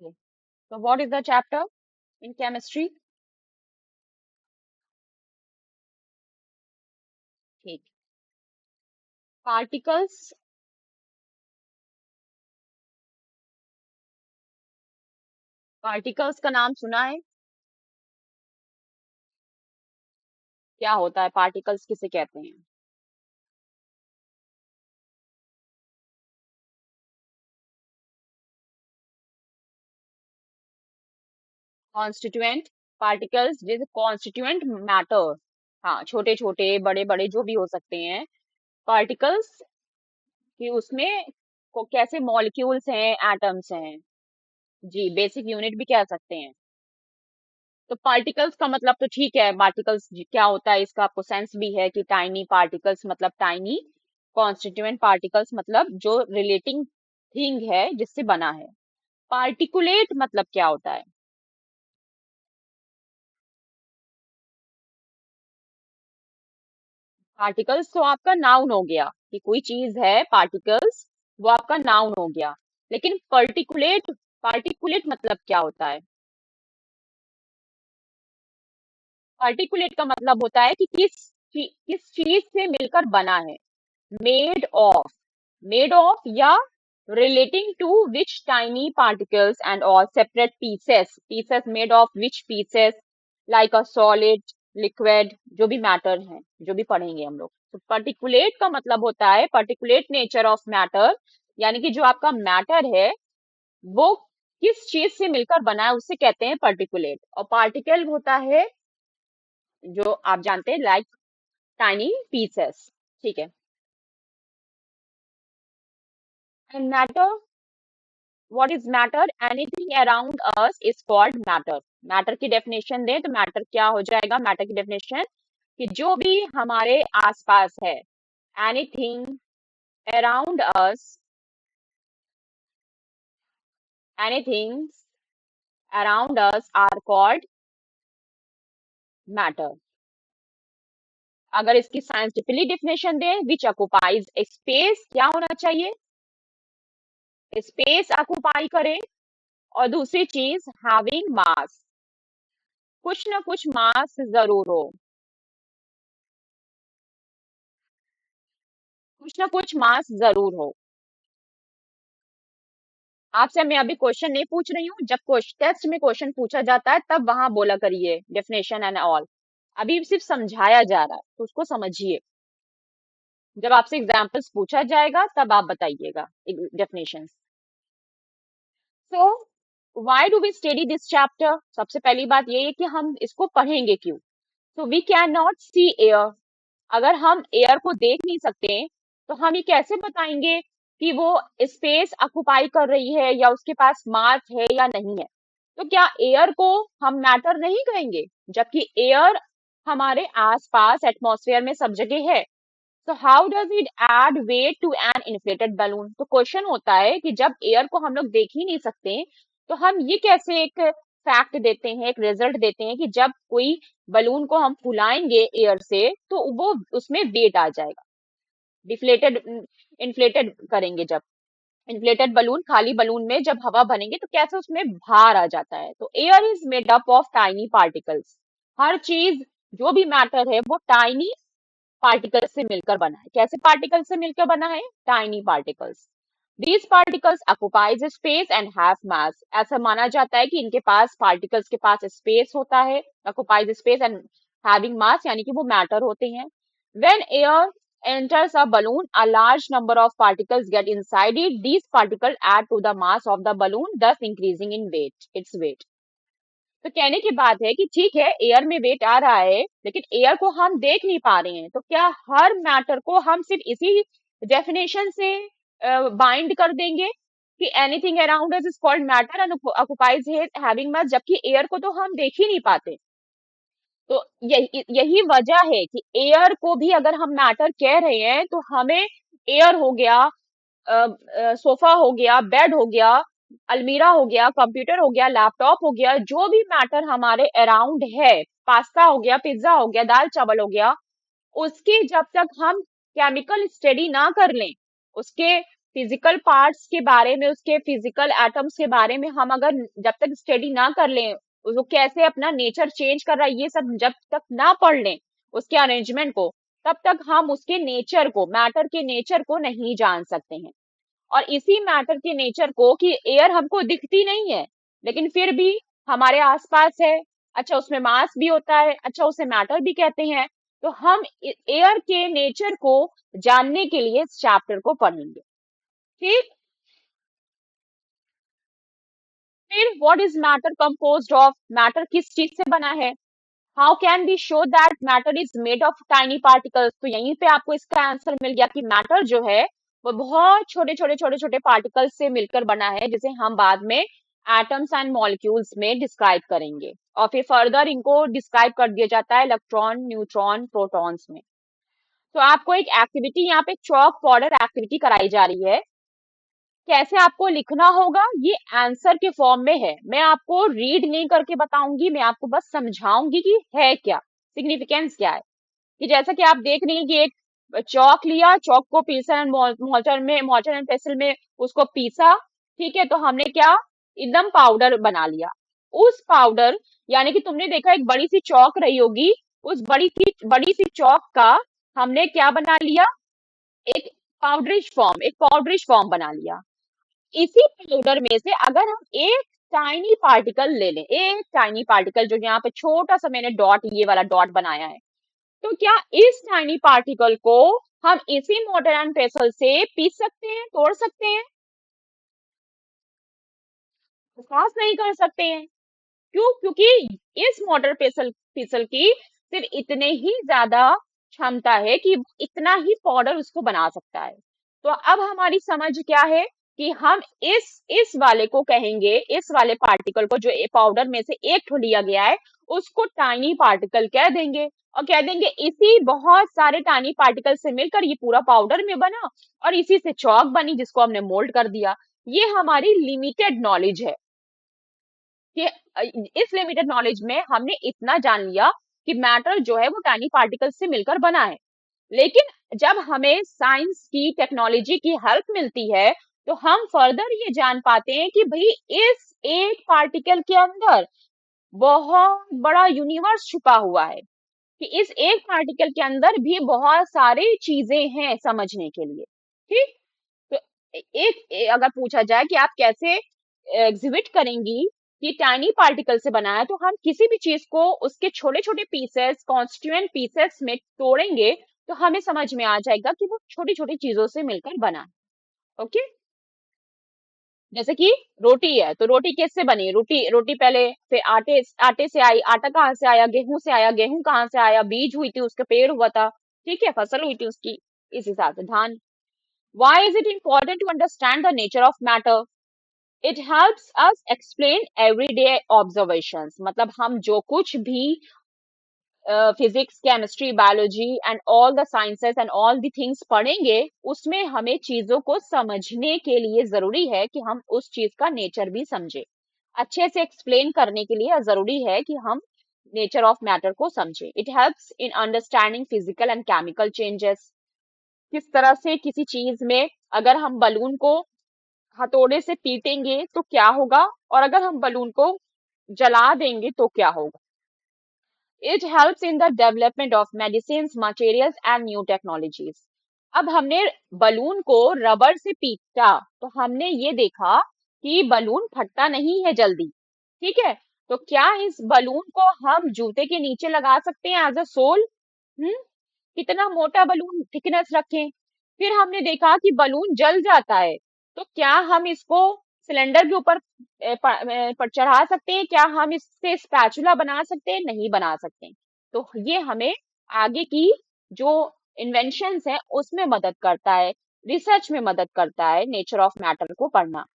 Okay. So what is the chapter in chemistry? ठीक. Particles. Particles का नाम सुना है? क्या होता है पार्टिकल्स, किसे कहते हैं? कॉन्स्टिट्यूएंट. पार्टिकल्स जैसे कॉन्स्टिट्यूएंट मैटर. हाँ, छोटे छोटे बड़े बड़े जो भी हो सकते हैं पार्टिकल्स, कि उसमें कैसे मॉलिक्यूल्स हैं, एटम्स हैं. जी, बेसिक यूनिट भी कह सकते हैं. तो पार्टिकल्स का मतलब तो ठीक है, पार्टिकल्स क्या होता है इसका आपको सेंस भी है कि टाइनी पार्टिकल्स मतलब टाइनी. कॉन्स्टिट्यूएंट पार्टिकल्स मतलब जो रिलेटिंग थिंग है जिससे बना है. पार्टिकुलेट मतलब क्या होता है? पार्टिकल्स तो आपका नाउन हो गया कि कोई चीज है पार्टिकल्स, वो आपका नाउन हो गया. लेकिन पर्टिकुलेट, पार्टिकुलेट मतलब क्या होता है? पार्टिकुलेट का मतलब होता है कि किस चीज से मिलकर बना है. Made of. मेड ऑफ या relating to which tiny particles and all separate pieces made of which pieces, like a solid, liquid, जो भी मैटर है, जो भी पढ़ेंगे हम लोग. तो पर्टिकुलेट का मतलब होता है पर्टिकुलेट नेचर ऑफ मैटर, यानी कि जो आपका मैटर है वो किस चीज से मिलकर बना है उसे कहते हैं पर्टिकुलेट. और पार्टिकल होता है जो आप जानते हैं लाइक टाइनी पीसेस. ठीक है. And matter. What is matter? Anything around us is called matter. Matter की डेफिनेशन दें तो मैटर क्या हो जाएगा? मैटर की डेफिनेशन कि जो भी हमारे आसपास है, anything around us, anything around us are called matter. अगर इसकी साइंटिफिकली डेफिनेशन दें, विच ऑक्युपाइज स्पेस, क्या होना चाहिए? स्पेस ऑक्युपाई करे. और दूसरी चीज हैविंग मास, कुछ ना कुछ मास जरूर हो. कुछ ना कुछ मास जरूर हो. आपसे मैं अभी क्वेश्चन नहीं पूछ रही हूँ, जब टेस्ट में क्वेश्चन पूछा जाता है तब वहां बोला करिए डेफिनेशन एंड ऑल. अभी सिर्फ समझाया जा रहा है तो उसको समझिए. जब आपसे एग्जाम्पल्स पूछा जाएगा तब आप बताइएगा definition. So why do we study this chapter? सबसे पहली बात ये है कि हम इसको पढ़ेंगे क्यों. So we can not see air. अगर हम एयर को देख नहीं सकते तो हम ये कैसे बताएंगे कि वो स्पेस ऑक्युपाई कर रही है या उसके पास मास है या नहीं है? तो क्या एयर को हम मैटर नहीं कहेंगे, जबकि एयर हमारे आसपास एटमॉस्फेयर में सब जगह है. तो how does it add weight to an inflated balloon? तो क्वेश्चन होता है कि जब एयर को हम लोग देख ही नहीं सकते तो हम ये कैसे एक फैक्ट देते हैं, एक रिजल्ट देते हैं कि जब कोई बलून को हम फुलाएंगे एयर से तो वो उसमें वेट आ जाएगा. डिफ्लेटेड, इन्फ्लेटेड करेंगे जब, इन्फ्लेटेड बलून, खाली बलून में जब हवा भरेंगे तो कैसे उसमें भार आ जाता है. तो air is made up of tiny particles. हर चीज जो भी मैटर है वो टाइनी पार्टिकल्स से मिलकर बना है. कैसे पार्टिकल से मिलकर बना है? Tiny particles. These particles occupies space and have मास. ऐसा माना जाता है कि इनके पास, पार्टिकल्स के पास स्पेस होता है, occupies space and having mass, यानी कि वो मैटर होते हैं. When air enters a balloon, a large number of particles get inside it. These particles add to the mass of the balloon, thus increasing in weight, its weight. तो कहने की बात है कि ठीक है एयर में वेट आ रहा है लेकिन एयर को हम देख नहीं पा रहे हैं. तो क्या हर मैटर को हम सिर्फ इसी डेफिनेशन से बाइंड कर देंगे कि anything around us is called matter and occupies having mass, जबकि एयर को तो हम देख ही नहीं पाते. तो यही यही वजह है कि एयर को भी अगर हम मैटर कह रहे हैं तो हमें एयर हो गया, सोफा हो गया, बेड हो गया, अलमीरा हो गया, कंप्यूटर हो गया, लैपटॉप हो गया, जो भी मैटर हमारे अराउंड है, पास्ता हो गया, पिज्जा हो गया, दाल चावल हो गया, उसकी जब तक हम केमिकल स्टडी ना कर लें, उसके फिजिकल पार्ट्स के बारे में, उसके फिजिकल एटम्स के बारे में हम अगर जब तक स्टडी ना कर लें, वो कैसे अपना नेचर चेंज कर रहा है, ये सब जब तक ना पढ़ लें उसके अरेंजमेंट को, तब तक हम उसके नेचर को, मैटर के नेचर को नहीं जान सकते हैं। और इसी मैटर के नेचर को, कि एयर हमको दिखती नहीं है लेकिन फिर भी हमारे आसपास है, अच्छा उसमें मास भी होता है, अच्छा उसे मैटर भी कहते हैं, तो हम एयर के नेचर को जानने के लिए इस चैप्टर को पढ़ेंगे। ठीक। फिर what is matter composed of, matter किस चीज से बना है। How can we show that matter is made of tiny particles, तो यहीं पे आपको इसका आंसर मिल गया कि मैटर जो है वो बहुत छोटे छोटे छोटे छोटे पार्टिकल्स से मिलकर बना है, जिसे हम बाद में एटम्स एंड मॉलिक्यूल्स में डिस्क्राइब करेंगे, और फिर फर्दर इनको डिस्क्राइब कर दिया जाता है इलेक्ट्रॉन, न्यूट्रॉन, प्रोटॉन्स में। तो आपको एक एक्टिविटी, यहाँ पे चॉक पाउडर एक्टिविटी कराई जा रही है। कैसे आपको लिखना होगा, ये आंसर के फॉर्म में है, मैं आपको रीड नहीं करके बताऊंगी, मैं आपको बस समझाऊंगी कि है क्या, सिग्निफिकेंस क्या है। कि जैसा कि आप देख रही हैं कि एक चौक लिया, चौक को पीसा एंड मोर्टर एंड पेसिल में उसको पीसा, ठीक है, तो हमने क्या, एकदम पाउडर बना लिया। उस पाउडर, यानी कि तुमने देखा एक बड़ी सी चौक रही होगी, उस बड़ी सी चौक का हमने क्या बना लिया, एक पाउडरिश फॉर्म बना लिया। इसी पाउडर में से अगर हम एक टाइनी पार्टिकल ले लें, एक टाइनी पार्टिकल, जो यहाँ पे छोटा सा मैंने डॉट, ये वाला डॉट बनाया है, तो क्या इस टाइनी पार्टिकल को हम इसी मोटर एंड पेसल से पीस सकते हैं, तोड़ सकते हैं? विश्वास नहीं कर सकते हैं। क्यों? क्योंकि इस मोटर पेसल पेसल की सिर्फ इतने ही ज्यादा क्षमता है कि इतना ही पाउडर उसको बना सकता है। तो अब हमारी समझ क्या है कि हम इस वाले को कहेंगे, इस वाले पार्टिकल को जो पाउडर में से एक ठो लिया गया है, उसको टाइनी पार्टिकल कह देंगे, और कह देंगे इसी बहुत सारे टाइनी पार्टिकल से मिलकर ये पूरा पाउडर में बना, और इसी से चौक बनी जिसको हमने मोल्ड कर दिया। ये हमारी लिमिटेड नॉलेज है कि इस लिमिटेड नॉलेज में हमने इतना जान लिया कि मैटर जो है वो टाइनी पार्टिकल से मिलकर बना है। लेकिन जब हमें साइंस की, टेक्नोलॉजी की हेल्प मिलती है, तो हम फर्दर ये जान पाते हैं कि भाई इस एक पार्टिकल के अंदर बहुत बड़ा यूनिवर्स छुपा हुआ है, कि इस एक पार्टिकल के अंदर भी बहुत सारी चीजें हैं समझने के लिए। ठीक। तो अगर पूछा जाए कि आप कैसे एग्जिबिट करेंगी कि टाइनी पार्टिकल से बना है, तो हम किसी भी चीज को उसके छोटे छोटे पीसेस, कॉन्स्टिट्यूएंट पीसेस में तोड़ेंगे, तो हमें समझ में आ जाएगा कि वो छोटी छोटी चीजों से मिलकर बना है। ओके। जैसे कि रोटी है, तो रोटी किससे बनी, रोटी रोटी पहले, फिर आटे आटे से आई, आटा कहाँ से आया, गेहूं से आया, गेहूं कहाँ से आया, बीज हुई थी, उसका पेड़ हुआ था, ठीक है, फसल हुई थी उसकी, इस हिसाब से धान। Why is it important to understand the nature of matter? It helps us explain everyday observations. मतलब हम जो कुछ भी physics, chemistry, biology and all the sciences and all the things पढ़ेंगे, उसमें हमें चीजों को समझने के लिए जरूरी है कि हम उस चीज का नेचर भी समझे। अच्छे से एक्सप्लेन करने के लिए जरूरी है कि हम नेचर ऑफ मैटर को समझे। It helps in understanding physical and chemical changes. किस तरह से किसी चीज में, अगर हम बलून को हथौड़े से पीटेंगे तो क्या होगा, और अगर हम बलून को जला देंगे तो क्या होगा। It helps in the development of medicine, materials and new technologies. अब हमने बलून को रबर से पीटा, तो हमने ये देखा कि बलून फटता नहीं है जल्दी, ठीक है, तो क्या इस बलून को हम जूते के नीचे लगा सकते हैं एज अ सोल? कितना मोटा बलून थिकनेस रखें। फिर हमने देखा कि बलून जल जाता है, तो क्या हम इसको सिलेंडर के ऊपर पर चढ़ा सकते हैं, क्या हम इससे स्पैचुला बना सकते हैं? नहीं बना सकते। तो ये हमें आगे की जो इन्वेंशंस है उसमें मदद करता है, रिसर्च में मदद करता है नेचर ऑफ मैटर को पढ़ना।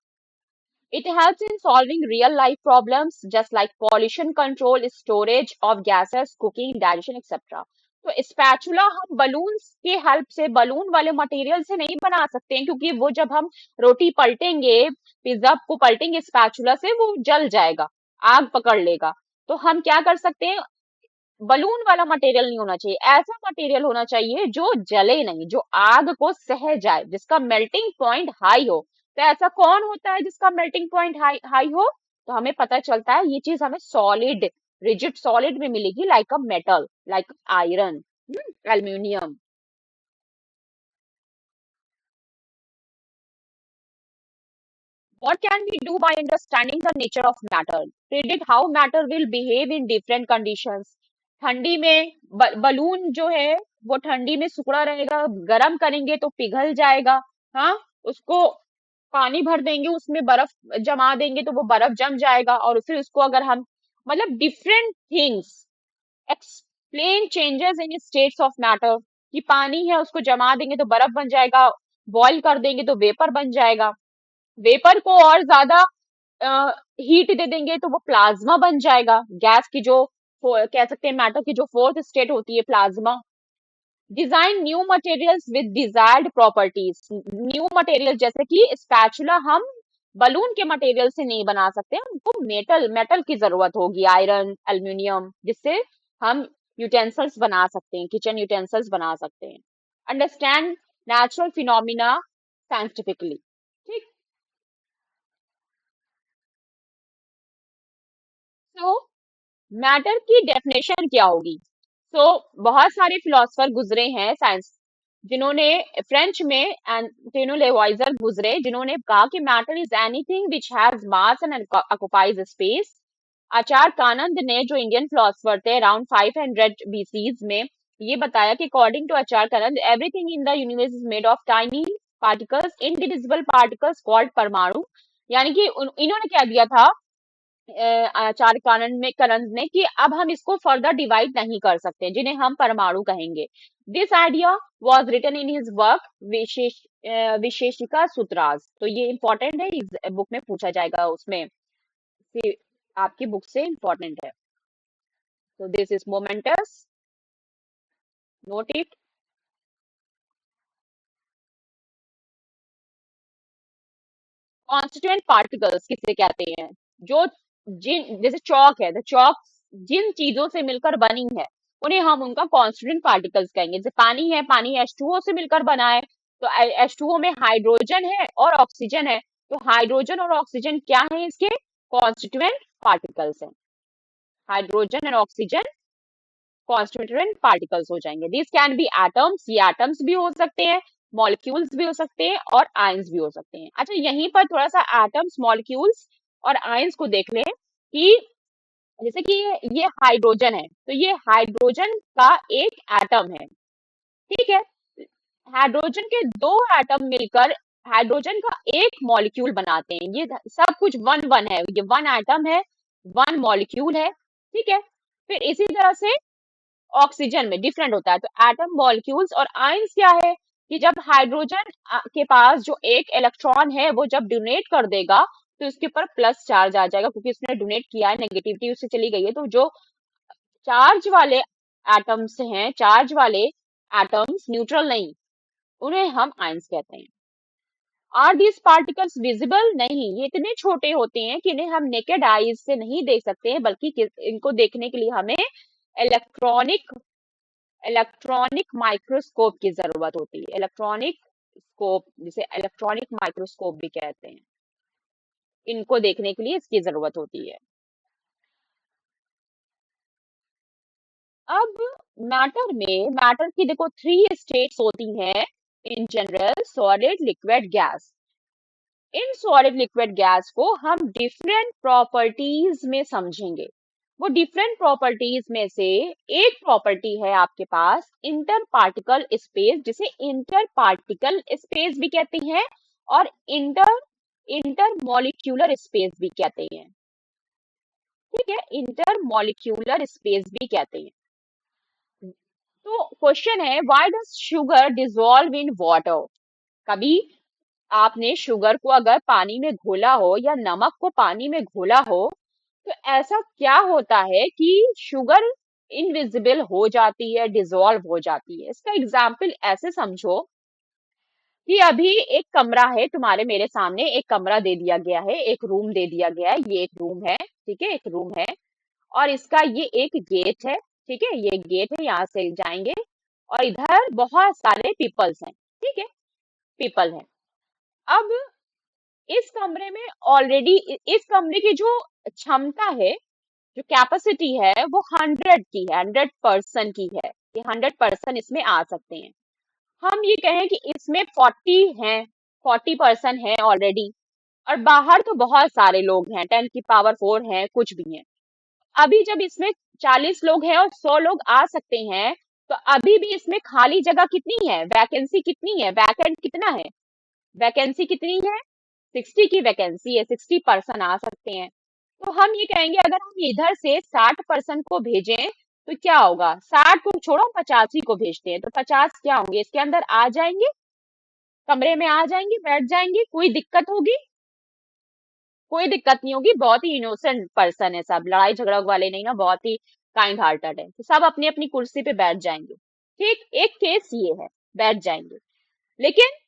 It helps in solving real life problems just like pollution control, storage of gases, cooking, digestion, etc. तो स्पैचुला हम बलून के हेल्प से, बलून वाले मटेरियल से नहीं बना सकते हैं, क्योंकि वो जब हम रोटी पलटेंगे, पिज्जा को पलटेंगे स्पैचुला से, वो जल जाएगा, आग पकड़ लेगा। तो हम क्या कर सकते हैं, बलून वाला मटेरियल नहीं होना चाहिए, ऐसा मटेरियल होना चाहिए जो जले नहीं, जो आग को सह जाए, जिसका मेल्टिंग पॉइंट हाई हो। तो ऐसा कौन होता है जिसका मेल्टिंग पॉइंट हाई हाई हो? तो हमें पता चलता है ये चीज हमें सॉलिड, रिजिड सॉलिड में मिलेगी, like a metal, like iron, aluminium. What can we do by understanding the nature of matter? Predict how matter will behave in different conditions. ठंडी में बलून जो है वो ठंडी में सिकुड़ा रहेगा, गर्म करेंगे तो पिघल जाएगा। हाँ, उसको पानी भर देंगे, उसमें बर्फ जमा देंगे तो वो बर्फ जम जाएगा, और फिर उसको अगर हम, मतलब different things explain changes in states of matter, कि पानी है उसको जमा देंगे तो बर्फ बन जाएगा, बॉईल कर देंगे तो वेपर बन जाएगा, वेपर को और ज्यादा हीट दे देंगे तो वो प्लाज्मा बन जाएगा, गैस की जो कह सकते हैं मैटर की जो फोर्थ स्टेट होती है plasma. Design new materials with desired properties, new material जैसे कि स्पैचुला हम बलून के मटेरियल से नहीं बना सकते, हमको मेटल मेटल की जरूरत होगी, आयरन, एल्यूमिनियम, जिससे हम यूटेंसिल्स बना सकते हैं, किचन यूटेंसिल्स बना सकते हैं। Understand natural phenomena scientifically. ठीक। तो मैटर की डेफिनेशन क्या होगी? तो बहुत सारे फिलोसफर गुजरे हैं साइंस, जिन्होंने फ्रेंच में एंटोनियो लेवॉइजर गुजरे, जिन्होंने कहा कि matter is anything which has mass and occupies space. Acharya Kanad ने, जो इंडियन फिलोसफर थे अराउंड 500 बीसीज में, ये बताया कि according to Acharya Kanad everything in the universe is made of tiny particles, indivisible particles called परमाणु। यानी कि इन्होंने क्या दिया था, आचार्य कानंद ने कि अब हम इसको फर्दर डिवाइड नहीं कर सकते, जिन्हें हम परमाणु कहेंगे। This idea was written in his work Vaisheshika Sutras. तो ये इंपॉर्टेंट है, इस बुक में पूछा जाएगा, उसमें आपकी बुक से इंपॉर्टेंट है। तो this is moments, note it. Constituent particles किसे कहते हैं? जो जिन, जैसे चौक है, द चौक जिन चीजों से मिलकर बनी है उन्हें हम उनका कॉन्स्टिट्यूएंट पार्टिकल्स कहेंगे। जैसे पानी है, पानी H2O से मिलकर बना है, तो H2O में हाइड्रोजन है और ऑक्सीजन है, तो हाइड्रोजन और ऑक्सीजन क्या है, इसके कॉन्स्टिट्यूएंट पार्टिकल्स हैं। Hydrogen and oxygen constituent particles हो जाएंगे। दिस कैन बी एटम्स, ये एटम्स भी हो सकते हैं, मॉलिक्यूल्स भी हो सकते हैं, और आयंस भी हो सकते हैं। अच्छा, यहीं पर थोड़ा सा एटम्स, मॉलिक्यूल्स और आयंस को देख लें कि जैसे कि ये हाइड्रोजन है, तो ये हाइड्रोजन का एक एटम है, ठीक है। हाइड्रोजन के दो एटम मिलकर हाइड्रोजन का एक मॉलिक्यूल बनाते हैं। ये सब कुछ वन वन है, ये वन एटम है, वन मॉलिक्यूल है, ठीक है। फिर इसी तरह से ऑक्सीजन में डिफरेंट होता है, तो एटम, मॉलिक्यूल्स और आयंस क्या है, कि जब हाइड्रोजन के पास जो एक इलेक्ट्रॉन है वो जब डोनेट कर देगा तो उसके ऊपर प्लस चार्ज आ जाएगा, क्योंकि उसने डोनेट किया है, नेगेटिविटी उससे चली गई है। तो जो चार्ज वाले एटम्स हैं, चार्ज वाले एटम्स, न्यूट्रल नहीं, उन्हें हम आयंस कहते हैं। Are these particles visible? नहीं, ये इतने छोटे होते हैं कि इन्हें हम नेकेड आईज से नहीं देख सकते हैं, बल्कि इनको देखने के लिए हमें इलेक्ट्रॉनिक इलेक्ट्रॉनिक माइक्रोस्कोप की जरूरत होती है। इलेक्ट्रॉनिक स्कोप, जिसे इलेक्ट्रॉनिक माइक्रोस्कोप भी कहते हैं, इनको देखने के लिए इसकी जरूरत होती है। अब मैटर की देखो 3 स्टेट्स होती हैं in general: solid, liquid, gas. In solid, liquid, gas को हम डिफरेंट प्रॉपर्टीज में समझेंगे। वो डिफरेंट प्रॉपर्टीज में से एक प्रॉपर्टी है आपके पास इंटर पार्टिकल स्पेस, जिसे इंटर पार्टिकल स्पेस भी कहते हैं, और इंटर इंटर मॉलिक्यूलर स्पेस भी कहते हैं, ठीक है, इंटर मॉलिक्यूलर स्पेस भी कहते हैं। तो क्वेश्चन है, why does sugar dissolve in water? कभी आपने शुगर को अगर पानी में घोला हो, या नमक को पानी में घोला हो, तो ऐसा क्या होता है कि शुगर इनविजिबल हो जाती है, डिसॉल्व हो जाती है? इसका एग्जाम्पल ऐसे समझो कि अभी एक कमरा है तुम्हारे मेरे सामने, एक कमरा दे दिया गया है, एक रूम दे दिया गया है, ये एक रूम है, ठीक है, एक रूम है, और इसका ये एक गेट है, ठीक है, ये गेट है, यहाँ से जाएंगे और इधर बहुत सारे पीपल्स हैं, ठीक है, पीपल है। अब इस कमरे में ऑलरेडी इस कमरे की जो क्षमता है, जो कैपेसिटी है, वो 100 की है, 100% की है, ये 100% इसमें आ सकते हैं। हम ये कहें कि इसमें 40 हैं, 40% है ऑलरेडी, और बाहर तो बहुत सारे लोग हैं, 10 की पावर 4 हैं, कुछ भी हैं। अभी जब इसमें 40 लोग हैं और 100 लोग आ सकते हैं, तो अभी भी इसमें खाली जगह कितनी है, वैकेंसी कितनी है, वैकेंट कितना है, वैकेंसी कितनी है, 60 की वैकेंसी है, 60% आ सकते हैं। तो हम ये कहेंगे अगर हम इधर से 60% को भेजें तो क्या होगा, 60 को छोड़ो 85 को भेजते हैं तो 50 क्या होंगे, इसके अंदर आ जाएंगे, कमरे में आ जाएंगे, बैठ जाएंगे, कोई दिक्कत होगी, कोई दिक्कत नहीं होगी, बहुत ही इनोसेंट पर्सन है सब, लड़ाई झगड़ा वाले नहीं ना, बहुत ही काइंड हार्टेड है, तो सब अपनी अपनी कुर्सी पे बैठ जाएंगे। ठीक, एक केस ये है, बैठ जाएंगे। लेकिन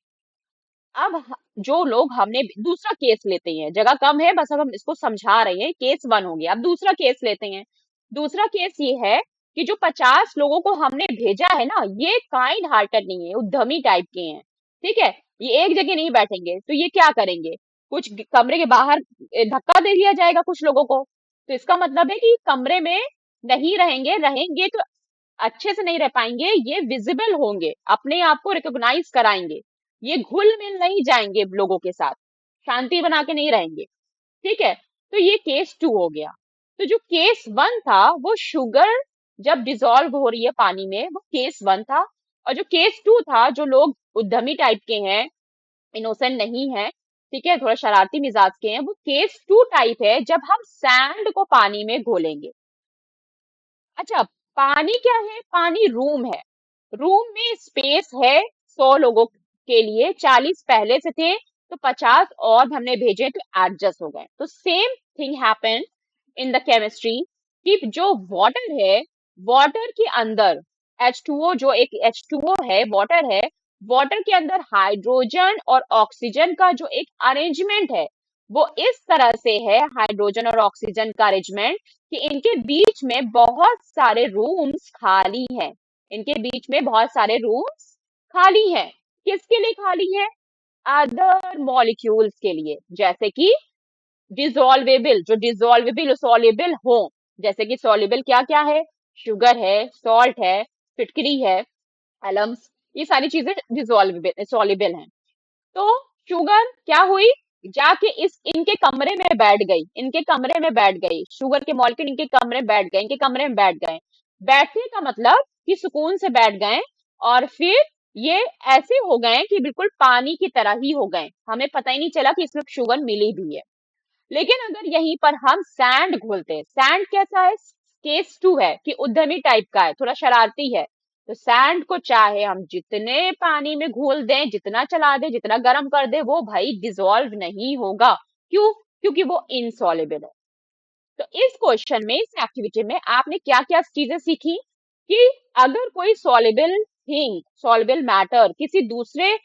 अब जो लोग हमने दूसरा केस लेते हैं, जगह कम है बस, अब हम इसको समझा रहे हैं, केस 1 हो गया, अब दूसरा केस लेते हैं। दूसरा केस ये है कि जो 50 लोगों को हमने भेजा है ना, ये काइंड हार्टेड नहीं है, उद्यमी टाइप के हैं, ठीक है, ये एक जगह नहीं बैठेंगे, तो ये क्या करेंगे, कुछ कमरे के बाहर धक्का दे दिया जाएगा कुछ लोगों को, तो इसका मतलब है कि कमरे में नहीं रहेंगे, रहेंगे तो अच्छे से नहीं रह पाएंगे, ये विजिबल होंगे, अपने आप को रिकॉग्नाइज कराएंगे, ये घुल मिल नहीं जाएंगे लोगों के साथ, शांति बना के नहीं रहेंगे, ठीक है। तो ये केस 2 हो गया। तो जो केस 1 था वो शुगर जब डिसॉल्व हो रही है पानी में, वो केस 1 था, और जो केस 2 था, जो लोग उद्यमी टाइप के हैं, इनोसेंट नहीं है, ठीक है, थोड़ा शरारती मिजाज के हैं, वो केस 2 टाइप है, जब हम सैंड को पानी में घोलेंगे। अच्छा, पानी क्या है, पानी रूम है, रूम में स्पेस है 100 लोगों के लिए, 40 पहले से थे तो 50 और हमने भेजे तो एडजस्ट हो गए। तो same thing happen in the chemistry कि जो वाटर है, वाटर के अंदर H2O, जो एक H2O है, वाटर है, वाटर के अंदर हाइड्रोजन और ऑक्सीजन का जो एक अरेंजमेंट है, वो इस तरह से है, हाइड्रोजन और ऑक्सीजन का अरेंजमेंट, कि इनके बीच में बहुत सारे रूम्स खाली हैं, इनके बीच में बहुत सारे रूम्स खाली हैं। किसके लिए खाली है, अदर मॉलिक्यूल्स के लिए, जैसे कि डिसॉल्वेबल, जो डिसॉल्वेबल सॉल्युबल हो, जैसे कि सॉल्युबल क्या क्या है, शुगर है, सॉल्ट है, फिटकरी है, एलम्स, ये सारी चीजें डिसॉल्वेबल सॉल्युबल हैं। तो शुगर क्या हुई, जाके इस इनके कमरे में बैठ गई, इनके कमरे में बैठ गई, शुगर के मॉलिक्यूल इनके कमरे में बैठ गए, इनके कमरे में बैठ गए, बैठने का मतलब कि सुकून से बैठ गए, और फिर ये ऐसे हो गए कि बिल्कुल पानी की तरह ही हो गए, हमें पता ही नहीं चला कि इसमें शुगर मिली भी है। लेकिन अगर यहीं पर हम सैंड घोलते हैं, सैंड कैसा है, केस 2 है कि उद्यमी टाइप का है, थोड़ा शरारती है, तो सैंड को चाहे हम जितने पानी में घोल दें, जितना चला दें, जितना गर्म कर दें, वो भाई डिसॉल्व नहीं होगा। क्यों, क्योंकि वो इनसॉल्युबल है। तो इस क्वेश्चन में, इस एक्टिविटी में आपने क्या क्या चीजें सीखी कि अगर कोई सॉल्युबल थिंग, सॉल्युबल मैटर किसी दूसरे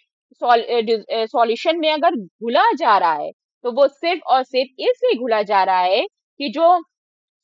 सॉल्यूशन में अगर घुला जा रहा है, तो वो सिर्फ और सिर्फ इसलिए घुला जा रहा है कि जो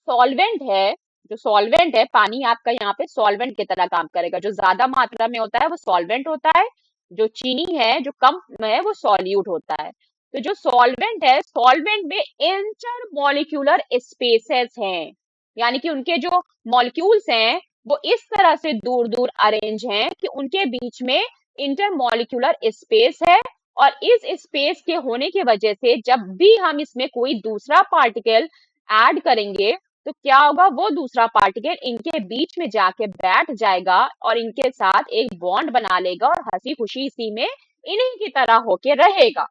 सॉल्वेंट है, जो सॉल्वेंट है, पानी आपका यहाँ पे सॉल्वेंट की तरह काम करेगा, जो ज्यादा मात्रा में होता है वो सॉल्वेंट होता है, जो चीनी है जो कम है वो सॉल्यूट होता है। तो जो सॉल्वेंट है, सॉल्वेंट में इंटर मॉलिक्यूलर स्पेसेस हैं, यानी कि उनके जो मॉलिक्यूल्स हैं वो इस तरह से दूर दूर अरेंज हैं कि उनके बीच में इंटर मॉलिक्यूलर स्पेस है, और इस स्पेस के होने की वजह से जब भी हम इसमें कोई दूसरा पार्टिकल ऐड करेंगे, तो क्या होगा, वो दूसरा पार्टिकल इनके बीच में जाके बैठ जाएगा और इनके साथ एक बॉन्ड बना लेगा और हंसी खुशी इसी में इन्हीं की तरह होके रहेगा,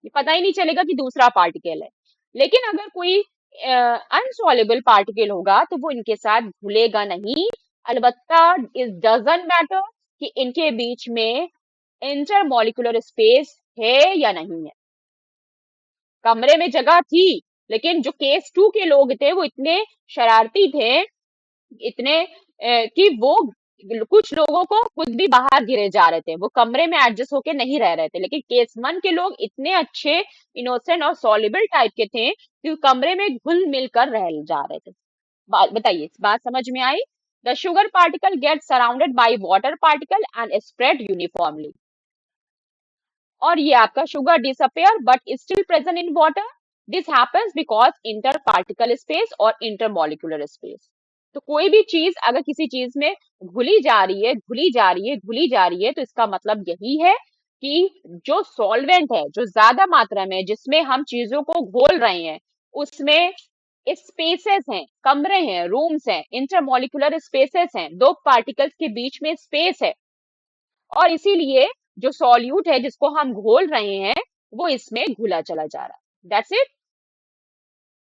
ये पता ही नहीं चलेगा कि दूसरा पार्टिकल है। लेकिन अगर कोई अनसॉल्युबल पार्टिकल होगा तो वो इनके साथ घुलेगा नहीं, अलबत्ता इट डजंट मैटर कि इनके बीच में इंटरमॉलिक्यूलर स्पेस है या नहीं है। कमरे में जगह थी, लेकिन जो केस 2 के लोग थे वो इतने शरारती थे, इतने कि वो कुछ लोगों को खुद भी बाहर गिरे जा रहे थे, वो कमरे में एडजस्ट होके नहीं रह रहे थे। लेकिन केस 1 के लोग इतने अच्छे, इनोसेंट और सॉल्युबल टाइप के थे कि कमरे में घुल मिल कर रह जा रहे थे। बताइए, बात समझ में आई? The sugar particle get surrounded by water particle and spread uniformly. और ये आपका sugar disappear but still present in water. This happens because inter particle space और इंटर मॉलिक्यूलर स्पेस। तो कोई भी चीज अगर किसी चीज में घुली जा रही है, घुली जा रही है, घुली जा रही है, तो इसका मतलब यही है कि जो सॉल्वेंट है, जो ज्यादा मात्रा में जिसमें हम चीजों को घोल रहे हैं, उसमें स्पेसेस हैं, कमरे हैं, रूम्स हैं, इंटरमोलिकुलर स्पेसेस हैं, दो पार्टिकल्स के बीच में स्पेस है, और इसीलिए जो सॉल्यूट है जिसको हम घोल रहे हैं वो इसमें घुला चला जा रहा है। That's it.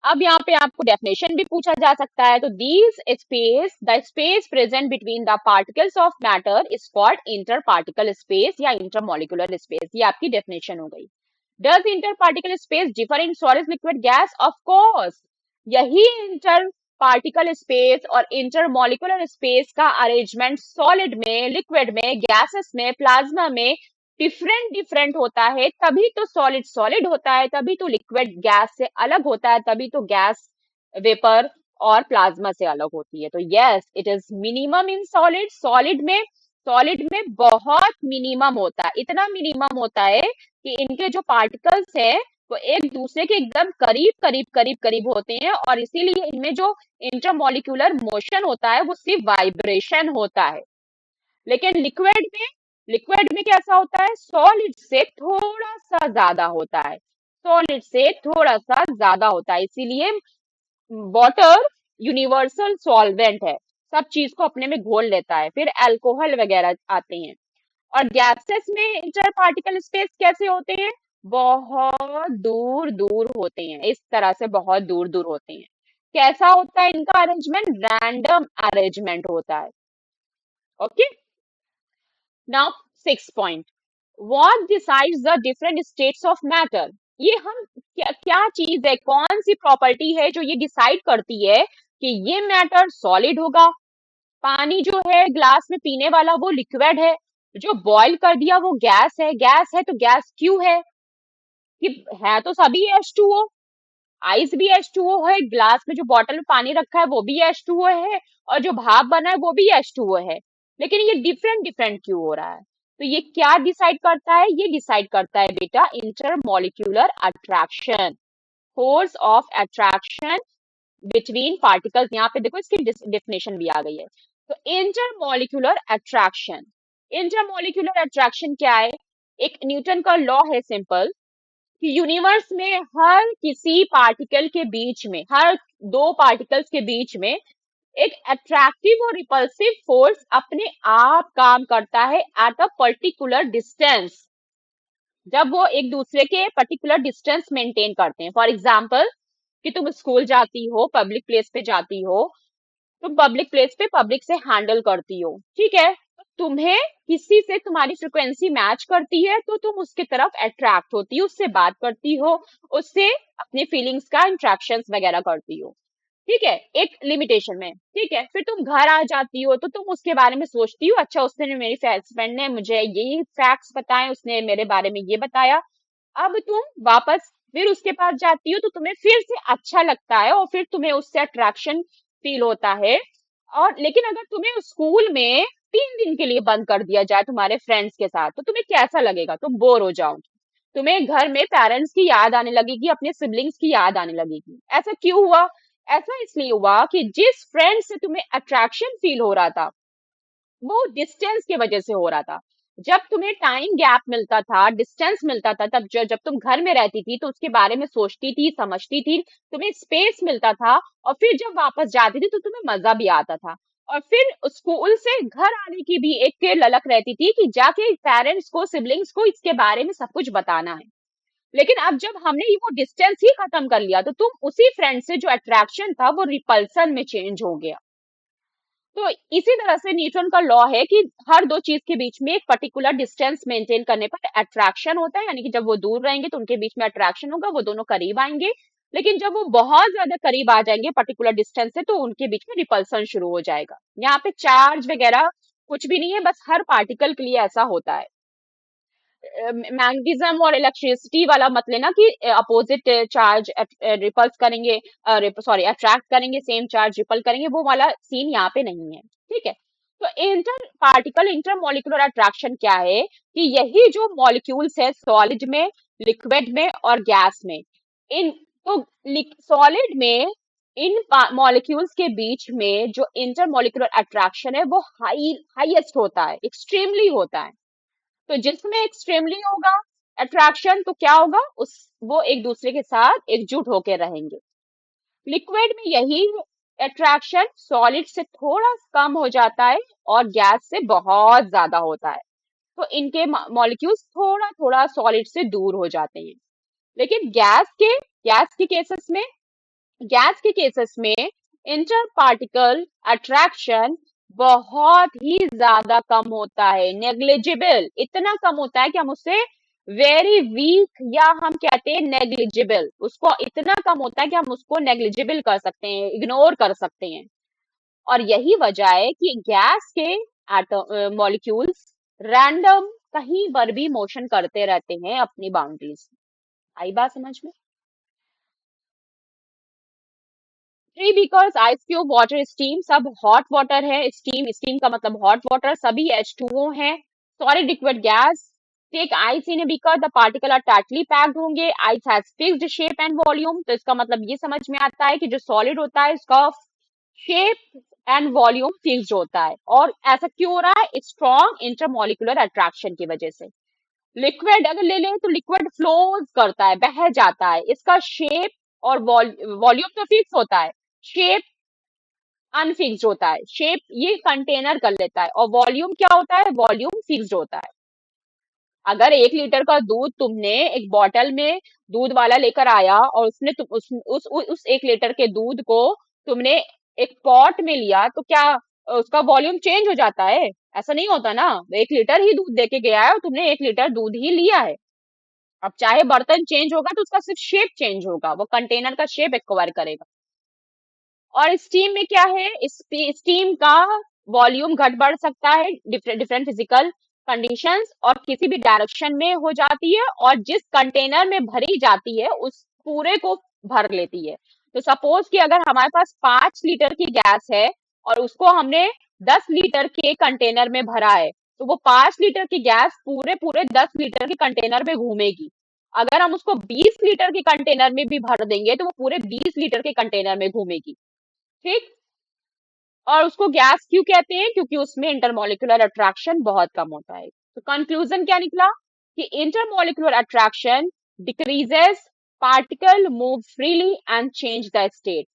अब यहाँ पे आपको डेफिनेशन भी पूछा जा सकता है, तो these space, the space present between the particles of matter is called inter particle space या इंटरमोलिकुलर स्पेस। ये आपकी डेफिनेशन हो गई। Does inter particle space differ in solid liquid gas? Of course. यही इंटर पार्टिकल स्पेस और intermolecular space का arrangement solid में, liquid में, गैसेस में, प्लाज्मा में डिफरेंट डिफरेंट होता है, तभी तो सॉलिड सॉलिड होता है, तभी तो लिक्विड गैस से अलग होता है, तभी तो गैस वेपर और प्लाज्मा से अलग होती है। तो yes, it is minimum in solid. Solid में बहुत मिनिमम होता है, इतना मिनिमम होता है कि इनके जो पार्टिकल्स है वो एक दूसरे के एकदम करीब करीब करीब करीब होते हैं, और इसीलिए इनमें जो इंटरमोलिकुलर मोशन होता है वो सिर्फ वाइब्रेशन होता है। लेकिन लिक्विड में कैसा होता है? सॉलिड से थोड़ा सा ज्यादा होता है, सॉलिड से थोड़ा सा ज्यादा होता है, इसीलिए वाटर यूनिवर्सल सॉल्वेंट है, सब चीज को अपने में घोल लेता है। फिर अल्कोहल वगैरह आते हैं। और गैसेस में इंटर पार्टिकल स्पेस कैसे होते हैं? बहुत दूर दूर होते हैं, इस तरह से बहुत दूर दूर होते हैं। कैसा होता है इनका अरेंजमेंट? रैंडम अरेंजमेंट होता है। Okay, now 6 point, what decides the different states of matter? ये हम क्या चीज है, कौन सी प्रॉपर्टी है जो ये डिसाइड करती है कि ये मैटर सॉलिड होगा, पानी जो है ग्लास में पीने वाला वो लिक्विड है, जो बॉईल कर दिया वो गैस है तो गैस क्यों है? कि है तो सभी H2O, आइस भी H2O है, ग्लास में जो बॉटल में पानी रखा है वो भी H2O है, और जो भाप बना है वो भी H2O है, लेकिन ये डिफरेंट डिफरेंट क्यों हो रहा है? तो ये क्या डिसाइड करता है? ये डिसाइड करता है बेटा intermolecular attraction, force of attraction between particles. यहाँ पे देखो इसकी डेफिनेशन भी आ गई है। तो इंटरमोलिक्यूलर अट्रैक्शन क्या है? एक न्यूटन का लॉ है सिंपल, कि यूनिवर्स में हर किसी पार्टिकल के बीच में, हर दो पार्टिकल्स के बीच में एक अट्रैक्टिव और रिपल्सिव फोर्स अपने आप काम करता है एट अ पर्टिकुलर डिस्टेंस, जब वो एक दूसरे के पर्टिकुलर डिस्टेंस मेंटेन करते हैं। फॉर एग्जाम्पल, कि तुम स्कूल जाती हो, पब्लिक प्लेस पे जाती हो, तुम पब्लिक प्लेस पे पब्लिक से हैंडल करती हो, ठीक है, तो तुम्हें किसी से तुम्हारी फ्रिक्वेंसी मैच करती है तो तुम उसके तरफ अट्रैक्ट होती हो, उससे बात करती हो, उससे अपने फीलिंग्स का इंट्रैक्शन वगैरह करती हो, ठीक है, एक लिमिटेशन में, ठीक है। फिर तुम घर आ जाती हो तो तुम उसके बारे में सोचती हो, अच्छा उसने, मेरी फ्रेंड ने मुझे यही फैक्ट्स बताए, उसने मेरे बारे में ये बताया। अब तुम वापस फिर उसके पास जाती हो तो तुम्हें फिर से अच्छा लगता है और फिर तुम्हें उससे अट्रैक्शन फील होता है। और लेकिन अगर तुम्हें स्कूल में 3 दिन के लिए बंद कर दिया जाए तुम्हारे फ्रेंड्स के साथ, तो तुम्हें कैसा लगेगा? तुम बोर हो जाओगे, तुम्हें घर में पेरेंट्स की याद आने लगेगी, अपने सिबलिंग्स की याद आने लगेगी। ऐसा क्यों हुआ? ऐसा इसलिए हुआ कि जिस फ्रेंड से तुम्हें अट्रैक्शन फील हो रहा था वो डिस्टेंस की वजह से हो रहा था। जब तुम्हें टाइम गैप मिलता था, डिस्टेंस मिलता था, तब जब तुम घर में रहती थी तो उसके बारे में सोचती थी, समझती थी, तुम्हें स्पेस मिलता था, और फिर जब वापस जाती थी तो तुम्हें मजा भी आता था। और फिर स्कूल से घर आने की भी एक ललक रहती थी कि जाके पेरेंट्स को, सिबलिंग्स को इसके बारे में सब कुछ बताना है। लेकिन अब जब हमने ये वो डिस्टेंस ही खत्म कर लिया तो तुम उसी फ्रेंड से जो अट्रैक्शन था वो रिपल्सन में चेंज हो गया। तो इसी तरह से न्यूटन का लॉ है कि हर दो चीज के बीच में एक पर्टिकुलर डिस्टेंस मेंटेन करने पर अट्रैक्शन होता है, यानी कि जब वो दूर रहेंगे तो उनके बीच में अट्रैक्शन होगा, वो दोनों करीब आएंगे। लेकिन जब वो बहुत ज्यादा करीब आ जाएंगे पर्टिकुलर डिस्टेंस से तो उनके बीच में रिपल्सन शुरू हो जाएगा। यहाँ पे चार्ज वगैरह कुछ भी नहीं है, बस हर पार्टिकल के लिए ऐसा होता है। मैग्नेटिज्म और इलेक्ट्रिसिटी वाला मत लेना कि अपोजिट चार्ज रिपल्स करेंगे, सॉरी अट्रैक्ट करेंगे, सेम चार्ज रिपल करेंगे, वो वाला सीन यहाँ पे नहीं है। ठीक है, तो इंटर पार्टिकल इंटरमोलिकुलर अट्रैक्शन क्या है कि यही जो मॉलिक्यूल्स है सॉलिड में, लिक्विड में और गैस में, इन तो सॉलिड में इन मॉलिक्यूल्स के बीच में जो इंटरमोलिकुलर अट्रैक्शन है वो हाईएस्ट होता है, एक्सट्रीमली होता है। तो जिसमें एक्सट्रीमली होगा अट्रैक्शन तो क्या होगा, उस वो एक दूसरे के साथ एकजुट होकर रहेंगे। लिक्विड में यही अट्रैक्शन सॉलिड से थोड़ा कम हो जाता है और गैस से बहुत ज्यादा होता है। तो इनके मॉलिक्यूल्स थोड़ा थोड़ा सॉलिड से दूर हो जाते हैं। लेकिन गैस के केसेस में इंटर पार्टिकल अट्रैक्शन बहुत ही ज्यादा कम होता है, नेग्लिजिबल, इतना कम होता है कि हम उससे वेरी वीक या हम कहते हैं नेग्लिजिबल, उसको इतना कम होता है कि हम उसको नेग्लिजिबल कर सकते हैं, इग्नोर कर सकते हैं। और यही वजह है कि गैस के मॉलिक्यूल्स रैंडम कहीं पर भी मोशन करते रहते हैं अपनी बाउंड्रीज। आई बात समझ में? Three beakers, ice cube, water, steam, सब हॉट वाटर है। स्टीम, स्टीम का मतलब हॉट वाटर, सभी H2O है। Solid, liquid, gas. Take ice in a beaker, the particle are tightly packed होंगे। Ice has fixed shape and volume, तो इसका मतलब ये समझ में आता है कि जो सॉलिड होता है इसका शेप एंड वॉल्यूम फिक्स्ड होता है। और ऐसा क्यों हो रहा है? स्ट्रॉन्ग इंटरमोलिकुलर अट्रैक्शन की वजह से। लिक्विड अगर ले लें तो लिक्विड फ्लोज करता है, बह जाता है, इसका शेप और वॉल्यूम तो फिक्स होता है, शेप अनफिक्स्ड होता है। शेप ये कंटेनर कर लेता है और वॉल्यूम क्या होता है? वॉल्यूम फिक्स्ड होता है। अगर 1 लीटर का दूध तुमने एक बॉटल में दूध वाला लेकर आया और उसने उस 1 लीटर के दूध को तुमने एक पॉट में लिया तो क्या उसका वॉल्यूम चेंज हो जाता है? ऐसा नहीं होता ना। 1 लीटर ही दूध देके गया है और तुमने 1 लीटर दूध ही लिया है। अब चाहे बर्तन चेंज होगा तो उसका सिर्फ शेप चेंज होगा, वो कंटेनर का शेप एक्वायर करेगा। और स्टीम में क्या है? स्टीम का वॉल्यूम घट बढ़ सकता है डिफरेंट डिफरेंट फिजिकल कंडीशंस और किसी भी डायरेक्शन में हो जाती है, और जिस कंटेनर में भरी जाती है उस पूरे को भर लेती है। तो सपोज कि अगर हमारे पास 5 लीटर की गैस है और उसको हमने 10 लीटर के कंटेनर में भरा है, तो वो 5 लीटर की गैस पूरे पूरे 10 लीटर के कंटेनर में घूमेगी। अगर हम उसको 20 लीटर के कंटेनर में भी भर देंगे तो वो पूरे 20 लीटर के कंटेनर में घूमेगी। ठीक। और उसको गैस क्यों कहते हैं? क्योंकि उसमें इंटरमोलिकुलर अट्रैक्शन बहुत कम होता है। तो कंक्लूजन क्या निकला कि intermolecular attraction decreases, particle move freely and change the state.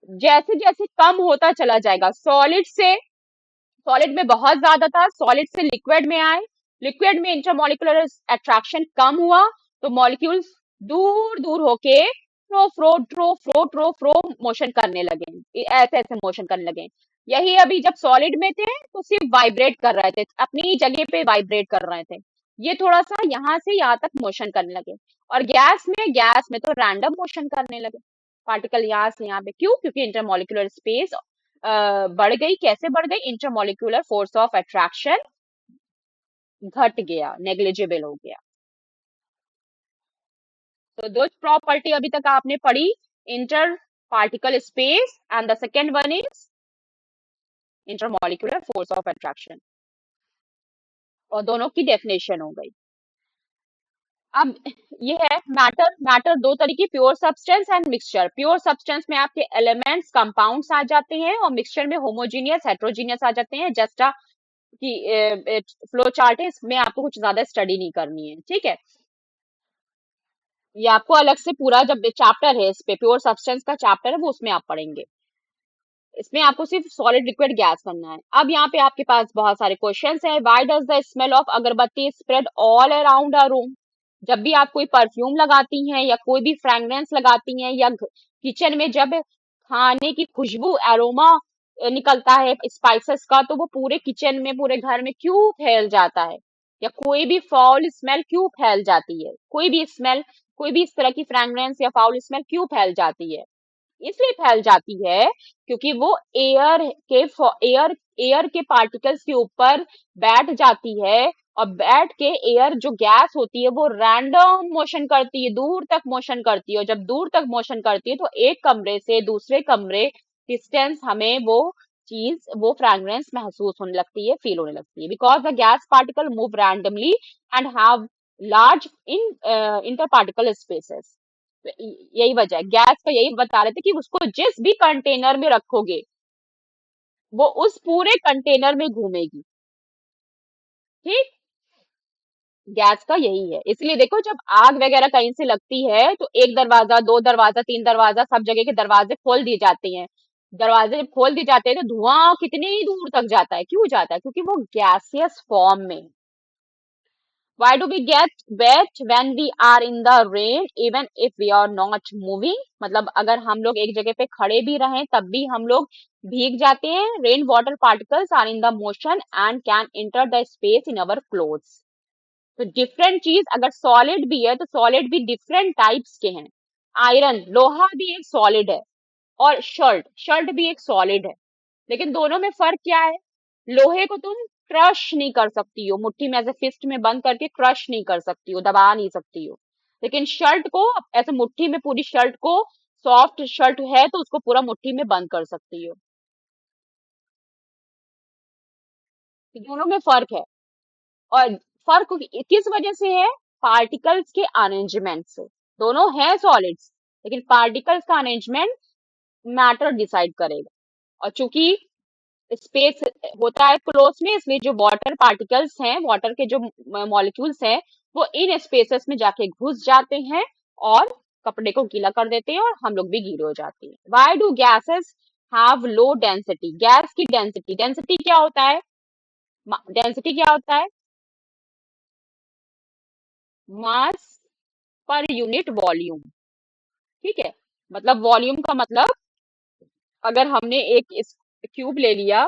जैसे जैसे कम होता चला जाएगा, सॉलिड में बहुत ज्यादा था, सॉलिड से लिक्विड में आए, लिक्विड में इंटरमोलिकुलर अट्रैक्शन कम हुआ तो मॉलिक्यूल्स दूर दूर होके ट्रो फ्रो मोशन करने लगे, ऐसे ऐसे मोशन करने लगे। यही अभी जब सॉलिड में थे तो सिर्फ वाइब्रेट कर रहे थे, अपनी जगह पे वाइब्रेट कर रहे थे, ये थोड़ा सा यहाँ से यहाँ तक मोशन करने लगे। और गैस में तो रैंडम मोशन करने लगे, पार्टिकल यहाँ से यहाँ पे। क्यों? क्योंकि इंटरमोलिकुलर स्पेस बढ़ गई। कैसे बढ़ गई? इंटरमोलिकुलर फोर्स ऑफ अट्रैक्शन घट गया, नेग्लिजिबल हो गया। तो दो प्रॉपर्टी अभी तक आपने पढ़ी, inter particle space and the second one is intermolecular force of attraction, और दोनों की डेफिनेशन हो गई। अब ये है मैटर। मैटर दो तरीके, pure substance and mixture. Pure substance में आपके एलिमेंट्स कंपाउंड्स आ जाते हैं और मिक्सचर में होमोजीनियस हेट्रोजीनियस आ जाते हैं। जस्ट कि फ्लो चार्ट है, इसमें आपको कुछ ज्यादा स्टडी नहीं करनी है। ठीक है, ये आपको अलग से पूरा जब चैप्टर है इस पे, प्योर सब्सटेंस का चैप्टर है, वो उसमें आप पढ़ेंगे। इसमें आपको सिर्फ सॉलिड लिक्विड गैस करना है। अब यहाँ पे आपके पास बहुत सारे क्वेश्चंस हैं। Why does the smell of अगरबत्ती spread all around a room? जब भी आप कोई परफ्यूम लगाती हैं या कोई भी फ्रेग्रेंस लगाती हैं या किचन में जब खाने की खुशबू एरोमा निकलता है स्पाइसेस का, तो वो पूरे किचन में पूरे घर में क्यों फैल जाता है? या कोई भी फाउल स्मेल क्यों फैल जाती है? कोई भी स्मेल, कोई भी इस तरह की फ्रेग्रेंस या फाउल स्मेल क्यों फैल जाती है? इसलिए फैल जाती है क्योंकि वो एयर के पार्टिकल्स के ऊपर बैठ जाती है और बैठ के एयर जो गैस होती है वो रैंडम मोशन करती है, दूर तक मोशन करती है, और जब दूर तक मोशन करती है तो एक कमरे से दूसरे कमरे डिस्टेंस हमें वो चीज, वो फ्रेग्रेंस महसूस होने लगती है, फील होने लगती है, because the gas particle move randomly and have large in inter particle spaces. यही वजह है, गैस का यही बता रहे थे कि उसको जिस भी कंटेनर में रखोगे वो उस पूरे कंटेनर में घूमेगी। ठीक, गैस का यही है। इसलिए देखो जब आग वगैरह कहीं से लगती है तो एक दरवाजा, दो दरवाजा, तीन दरवाजा, सब जगह के दरवाजे खोल दिए जाते हैं। दरवाजे जब खोल दिए जाते हैं तो धुआं कितनी ही दूर तक जाता है, क्यों जाता है? क्योंकि वो गैसियस फॉर्म में है। Why do we get wet when we are in the rain even if we are not moving? मतलब अगर हम लोग एक जगह पे खड़े भी रहें तब भी हम लोग भीग जाते हैं। Rain water particles are in the motion and can enter the space in our clothes. तो डिफरेंट चीज, अगर सॉलिड भी है तो सॉलिड भी डिफरेंट टाइप्स के हैं। आयरन, लोहा भी एक सॉलिड है, और शर्ट, शर्ट भी एक सॉलिड है। लेकिन दोनों में फर्क क्या है? लोहे को तुम क्रश नहीं कर सकती हो, मुट्ठी में ऐसे फिस्ट में बंद करके क्रश नहीं कर सकती हो, दबा नहीं सकती हो। लेकिन शर्ट को ऐसे मुट्ठी में, पूरी शर्ट को, सॉफ्ट शर्ट है तो उसको पूरा मुट्ठी में बंद कर सकती हो। तो दोनों में फर्क है। और फर्क किस वजह से है? पार्टिकल्स के अरेंजमेंट से। दोनों है सॉलिड्स, लेकिन पार्टिकल्स का अरेंजमेंट मैटर डिसाइड करेगा। और चूंकि स्पेस होता है क्लोज में, इसलिए जो वाटर पार्टिकल्स हैं, वाटर के जो मॉलिक्यूल्स हैं, वो इन स्पेसेस में जाके घुस जाते हैं और कपड़े को गीला कर देते हैं, और हम लोग भी गीले हो जाते हैं। Why do gases have low density? Gas की डेंसिटी, डेंसिटी क्या होता है? डेंसिटी क्या होता है? मास पर यूनिट वॉल्यूम। ठीक है, मतलब वॉल्यूम का मतलब, अगर हमने एक इस क्यूब ले लिया,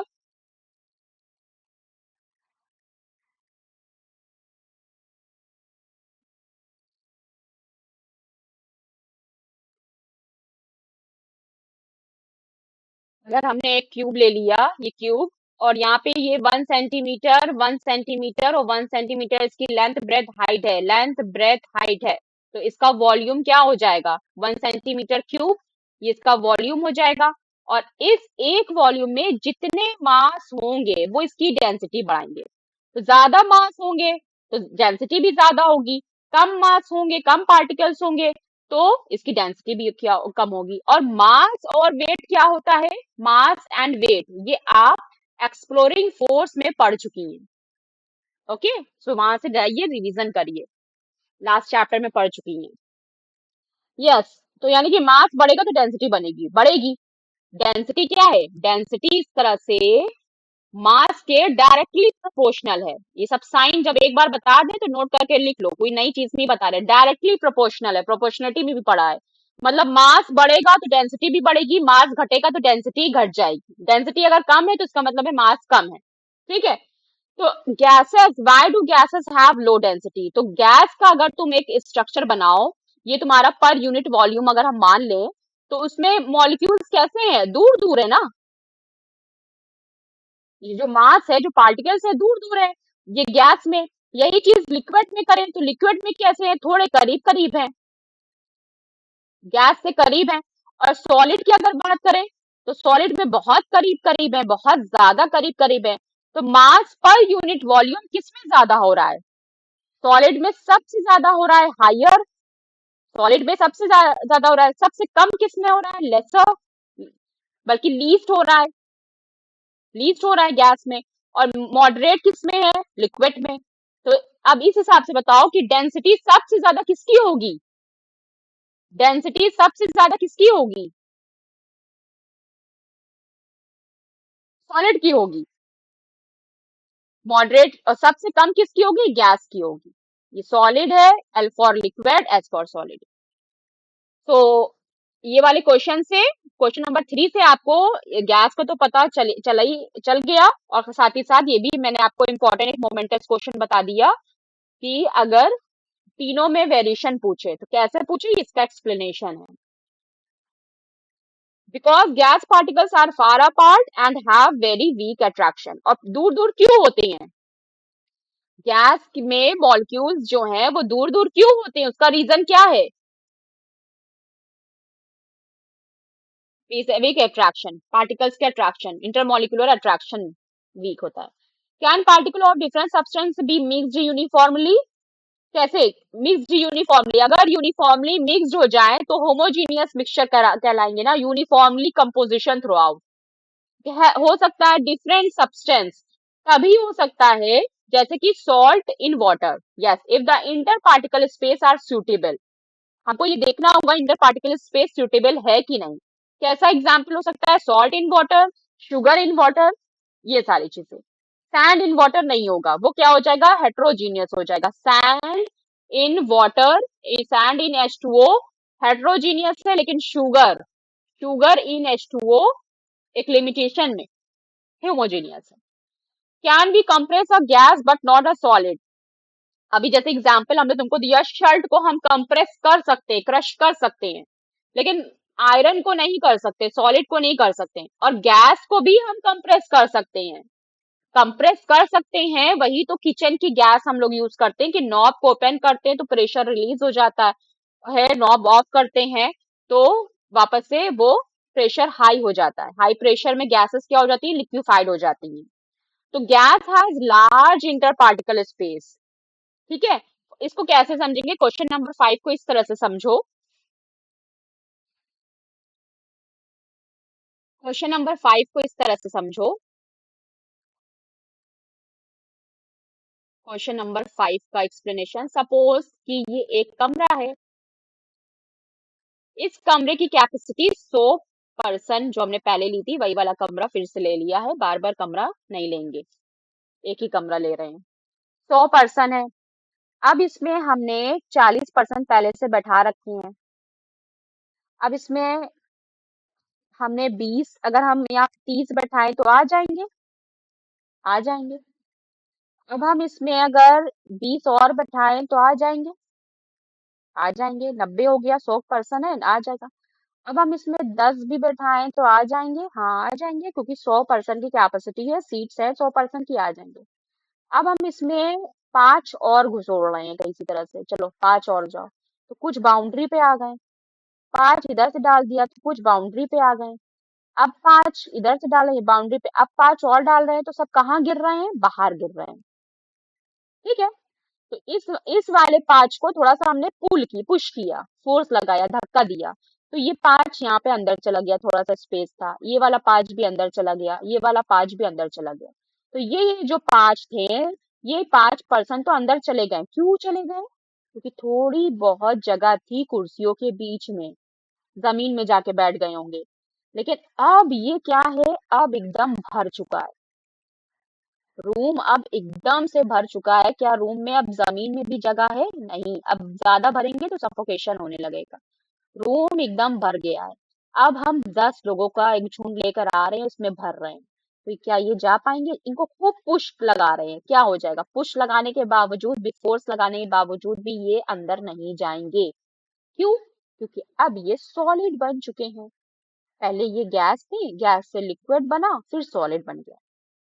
अगर हमने एक क्यूब ले लिया, ये क्यूब, और यहाँ पे ये 1 सेंटीमीटर, 1 सेंटीमीटर और 1 सेंटीमीटर इसकी लेंथ ब्रेथ हाइट है, लेंथ ब्रेथ हाइट है, तो इसका वॉल्यूम क्या हो जाएगा? 1 सेंटीमीटर क्यूब, ये इसका वॉल्यूम हो जाएगा। और इस एक वॉल्यूम में जितने मास होंगे वो इसकी डेंसिटी बढ़ाएंगे। तो ज्यादा मास होंगे तो डेंसिटी भी ज्यादा होगी, कम मास होंगे, कम पार्टिकल्स होंगे तो इसकी डेंसिटी भी क्या कम होगी। और मास और वेट क्या होता है? मास एंड वेट, ये आप एक्सप्लोरिंग फोर्स में पढ़ चुकी हैं। ओके, सो वहां से जाइए, रिवीजन करिए, लास्ट चैप्टर में पढ़ चुकी हैं। यस, तो यानी कि मास बढ़ेगा तो डेंसिटी बनेगी, बढ़ेगी। डेंसिटी क्या है? डेंसिटी इस तरह से मास के डायरेक्टली प्रोपोर्शनल है। ये सब साइन जब एक बार बता दे तो नोट करके लिख लो, कोई नई चीज नहीं बता रहे, डायरेक्टली प्रोपोर्शनल है, प्रोपोर्शनलिटी में भी पढ़ा है। मतलब मास बढ़ेगा तो डेंसिटी भी बढ़ेगी, मास घटेगा तो डेंसिटी घट जाएगी। डेंसिटी अगर कम है तो इसका मतलब है मास कम है। ठीक है, तो gases, why do gases have low density? तो गैस का अगर तुम एक स्ट्रक्चर बनाओ, ये तुम्हारा पर यूनिट वॉल्यूम अगर हम मान लें, तो उसमें मॉलिक्यूल्स कैसे हैं? दूर दूर है ना। ये जो मास है, जो पार्टिकल्स है, दूर दूर है। ये गैस में, यही चीज लिक्विड में करें तो लिक्विड में कैसे है? थोड़े करीब करीब है, गैस से करीब है। और सॉलिड की अगर बात करें तो सॉलिड में बहुत करीब करीब है, बहुत ज्यादा करीब करीब है। तो मास पर यूनिट वॉल्यूम किस में ज्यादा हो रहा है? सॉलिड में सबसे ज्यादा हो रहा है, हायर। सॉलिड में सबसे ज्यादा हो रहा है। सबसे कम किस में हो रहा है? लेसर, बल्कि लीस्ट हो रहा है, लीस्ट हो रहा है गैस में। और मॉडरेट किस में है? लिक्विड में। तो अब इस हिसाब से बताओ कि डेंसिटी सबसे ज्यादा किसकी होगी? डेंसिटी सबसे ज्यादा किसकी होगी? सॉलिड की होगी। मॉडरेट और सबसे कम किसकी होगी? गैस की होगी। ये सॉलिड है, L for liquid, S for solid. तो ये वाले क्वेश्चन से, क्वेश्चन नंबर 3 से आपको गैस को तो पता चल गया, और साथ ही साथ ये भी मैंने आपको इम्पोर्टेंट एक मोमेंटस क्वेश्चन बता दिया कि अगर तीनों में वेरिएशन पूछे तो कैसे पूछे, इसका एक्सप्लेनेशन है। Because gas particles are far apart and have very weak attraction. और दूर दूर क्यों होते हैं? गैस में मॉलिक्यूल्स जो हैं वो दूर दूर क्यों होते हैं, उसका रीजन क्या है? वीक अट्रैक्शन, पार्टिकल्स के अट्रैक्शन, इंटरमॉलिक्यूलर अट्रैक्शन वीक होता है। Can particle of different substance be mixed uniformly? कैसे मिक्स्ड यूनिफॉर्मली? अगर यूनिफॉर्मली मिक्स्ड हो जाए तो होमोजीनियस मिक्सचर कहलाएंगे ना, यूनिफॉर्मली कंपोजिशन थ्रू आउट। हो सकता है डिफरेंट सब्सटेंस, तभी हो सकता है जैसे कि salt in water. Yes, if the inter particle space are suitable. हमको ये देखना होगा इंटर पार्टिकल स्पेस सुटेबल है कि नहीं। कैसा एग्जाम्पल हो सकता है? Salt in water, sugar in water, ये सारी चीजें। सैंड इन वाटर नहीं होगा, वो क्या हो जाएगा? हेट्रोजीनियस हो जाएगा। Sand in water, sand in H2O heterogeneous है, लेकिन शुगर, शुगर इन H2O एक लिमिटेशन में होमोजीनियस है। Can be compress a gas but not a solid? अभी जैसे एग्जाम्पल हमने तुमको दिया, शर्ट को हम कंप्रेस कर सकते हैं, क्रश कर सकते हैं, लेकिन आयरन को नहीं कर सकते, सॉलिड को नहीं कर सकते। और गैस को भी हम कंप्रेस कर सकते हैं, कंप्रेस कर सकते हैं। वही तो किचन की गैस हम लोग यूज करते हैं कि नॉब को ओपन करते हैं तो प्रेशर रिलीज हो जाता है, नॉब ऑफ करते हैं तो वापस से वो प्रेशर हाई हो जाता है। हाई प्रेशर में गैसेस क्या हो जाती है? लिक्विफाइड हो जाती है। तो gas has large inter particle space. ठीक है, इसको कैसे समझेंगे? क्वेश्चन नंबर 5 को इस तरह से समझो। क्वेश्चन नंबर 5 को इस तरह से समझो। क्वेश्चन नंबर 5 का एक्सप्लेनेशन, सपोज कि ये एक कमरा है। इस कमरे की कैपेसिटी 100%, जो हमने पहले ली थी वही वाला कमरा फिर से ले लिया है, बार बार कमरा नहीं लेंगे, एक ही कमरा ले रहे हैं। 100% है। अब इसमें हमने 40% पहले से बैठा रखी हैं। अब इसमें हमने 20, अगर हम यहाँ 30 बैठाएं तो आ जाएंगे, आ जाएंगे। अब हम इसमें अगर 20 और बैठाएं तो आ जाएंगे, आ जाएंगे। 90 हो गया, 100% है, आ जाएगा। अब हम इसमें 10 भी बैठाएं तो आ जाएंगे, हाँ आ जाएंगे, क्योंकि 100% की कैपेसिटी है, सीट्स है 100% की, आ जाएंगे। अब हम इसमें 5 और घुसोड़ रहे हैं किसी तरह से, चलो 5 और जाओ, तो कुछ बाउंड्री पे आ गए। 5 इधर से डाल दिया तो कुछ बाउंड्री पे आ गए। अब 5 इधर से डाले बाउंड्री पे, अब 5 और डाल रहे हैं तो सब कहाँ गिर रहे हैं? बाहर गिर रहे हैं। ठीक है, तो इस वाले 5 को थोड़ा सा हमने पुश किया, फोर्स लगाया, धक्का दिया, तो ये 5 यहाँ पे अंदर चला गया, थोड़ा सा स्पेस था, ये वाला 5 भी अंदर चला गया, ये वाला 5 भी अंदर चला गया। तो ये जो 5 थे, ये 5% तो अंदर चले गए। क्यों चले गए? क्योंकि थोड़ी बहुत जगह थी कुर्सियों के बीच में, जमीन में जाके बैठ गए होंगे। लेकिन अब ये क्या है? अब एकदम भर चुका है रूम, अब एकदम से भर चुका है। क्या रूम में अब जमीन में भी जगह है? नहीं, अब ज्यादा भरेंगे तो सफोकेशन होने लगेगा। रूम एकदम भर गया है। अब हम 10 लोगों का एक झुंड लेकर आ रहे हैं, उसमें भर रहे हैं, तो क्या ये जा पाएंगे? इनको खूब पुश लगा रहे हैं, क्या हो जाएगा? पुश लगाने के बावजूद भी, फोर्स लगाने के बावजूद भी ये अंदर नहीं जाएंगे। क्यों? क्योंकि अब ये सॉलिड बन चुके हैं। पहले ये गैस थी, गैस से लिक्विड बना, फिर सॉलिड बन गया।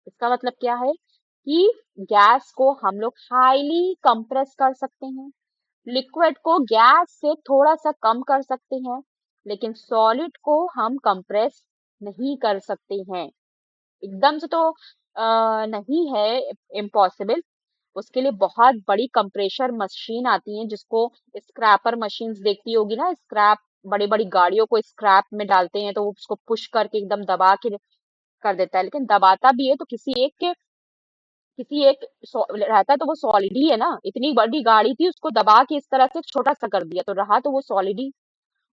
इसका मतलब क्या है कि गैस को हम लोग हाईली कंप्रेस कर सकते हैं, लिक्विड को गैस से थोड़ा सा कम कर सकते हैं, लेकिन सॉलिड को हम कंप्रेस नहीं कर सकते हैं। एकदम से तो नहीं है, इम्पॉसिबल। उसके लिए बहुत बड़ी कंप्रेशर मशीन आती है, जिसको स्क्रैपर मशीन्स देखती होगी ना, स्क्रैप, बड़ी बड़ी गाड़ियों को स्क्रैप में डालते हैं तो वो उसको पुश करके एकदम दबा के कर देता है। लेकिन दबाता भी है तो किसी एक रहता है तो वो सॉलिड ही है ना। इतनी बड़ी गाड़ी थी, उसको दबा के इस तरह से छोटा सा कर दिया तो रहा तो वो सॉलिड ही।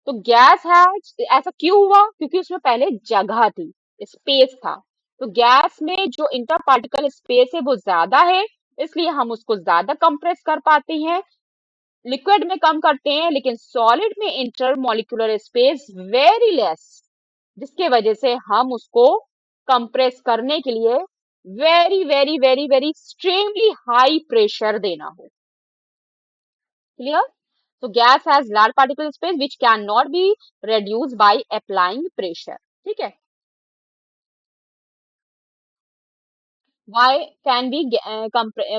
तो गैस है, ऐसा क्यों हुआ? क्योंकि उसमें पहले जगह थी, स्पेस था। तो गैस में जो इंटर पार्टिकल स्पेस है वो ज्यादा है, इसलिए हम उसको ज्यादा कंप्रेस कर पाते हैं। लिक्विड में कम करते हैं, लेकिन सॉलिड में inter molecular space very less, जिसके वजह से हम उसको कंप्रेस करने के लिए very very very very extremely high pressure देना हो। Clear? So gas has large particle space which cannot be reduced by applying pressure. ठीक है, why can we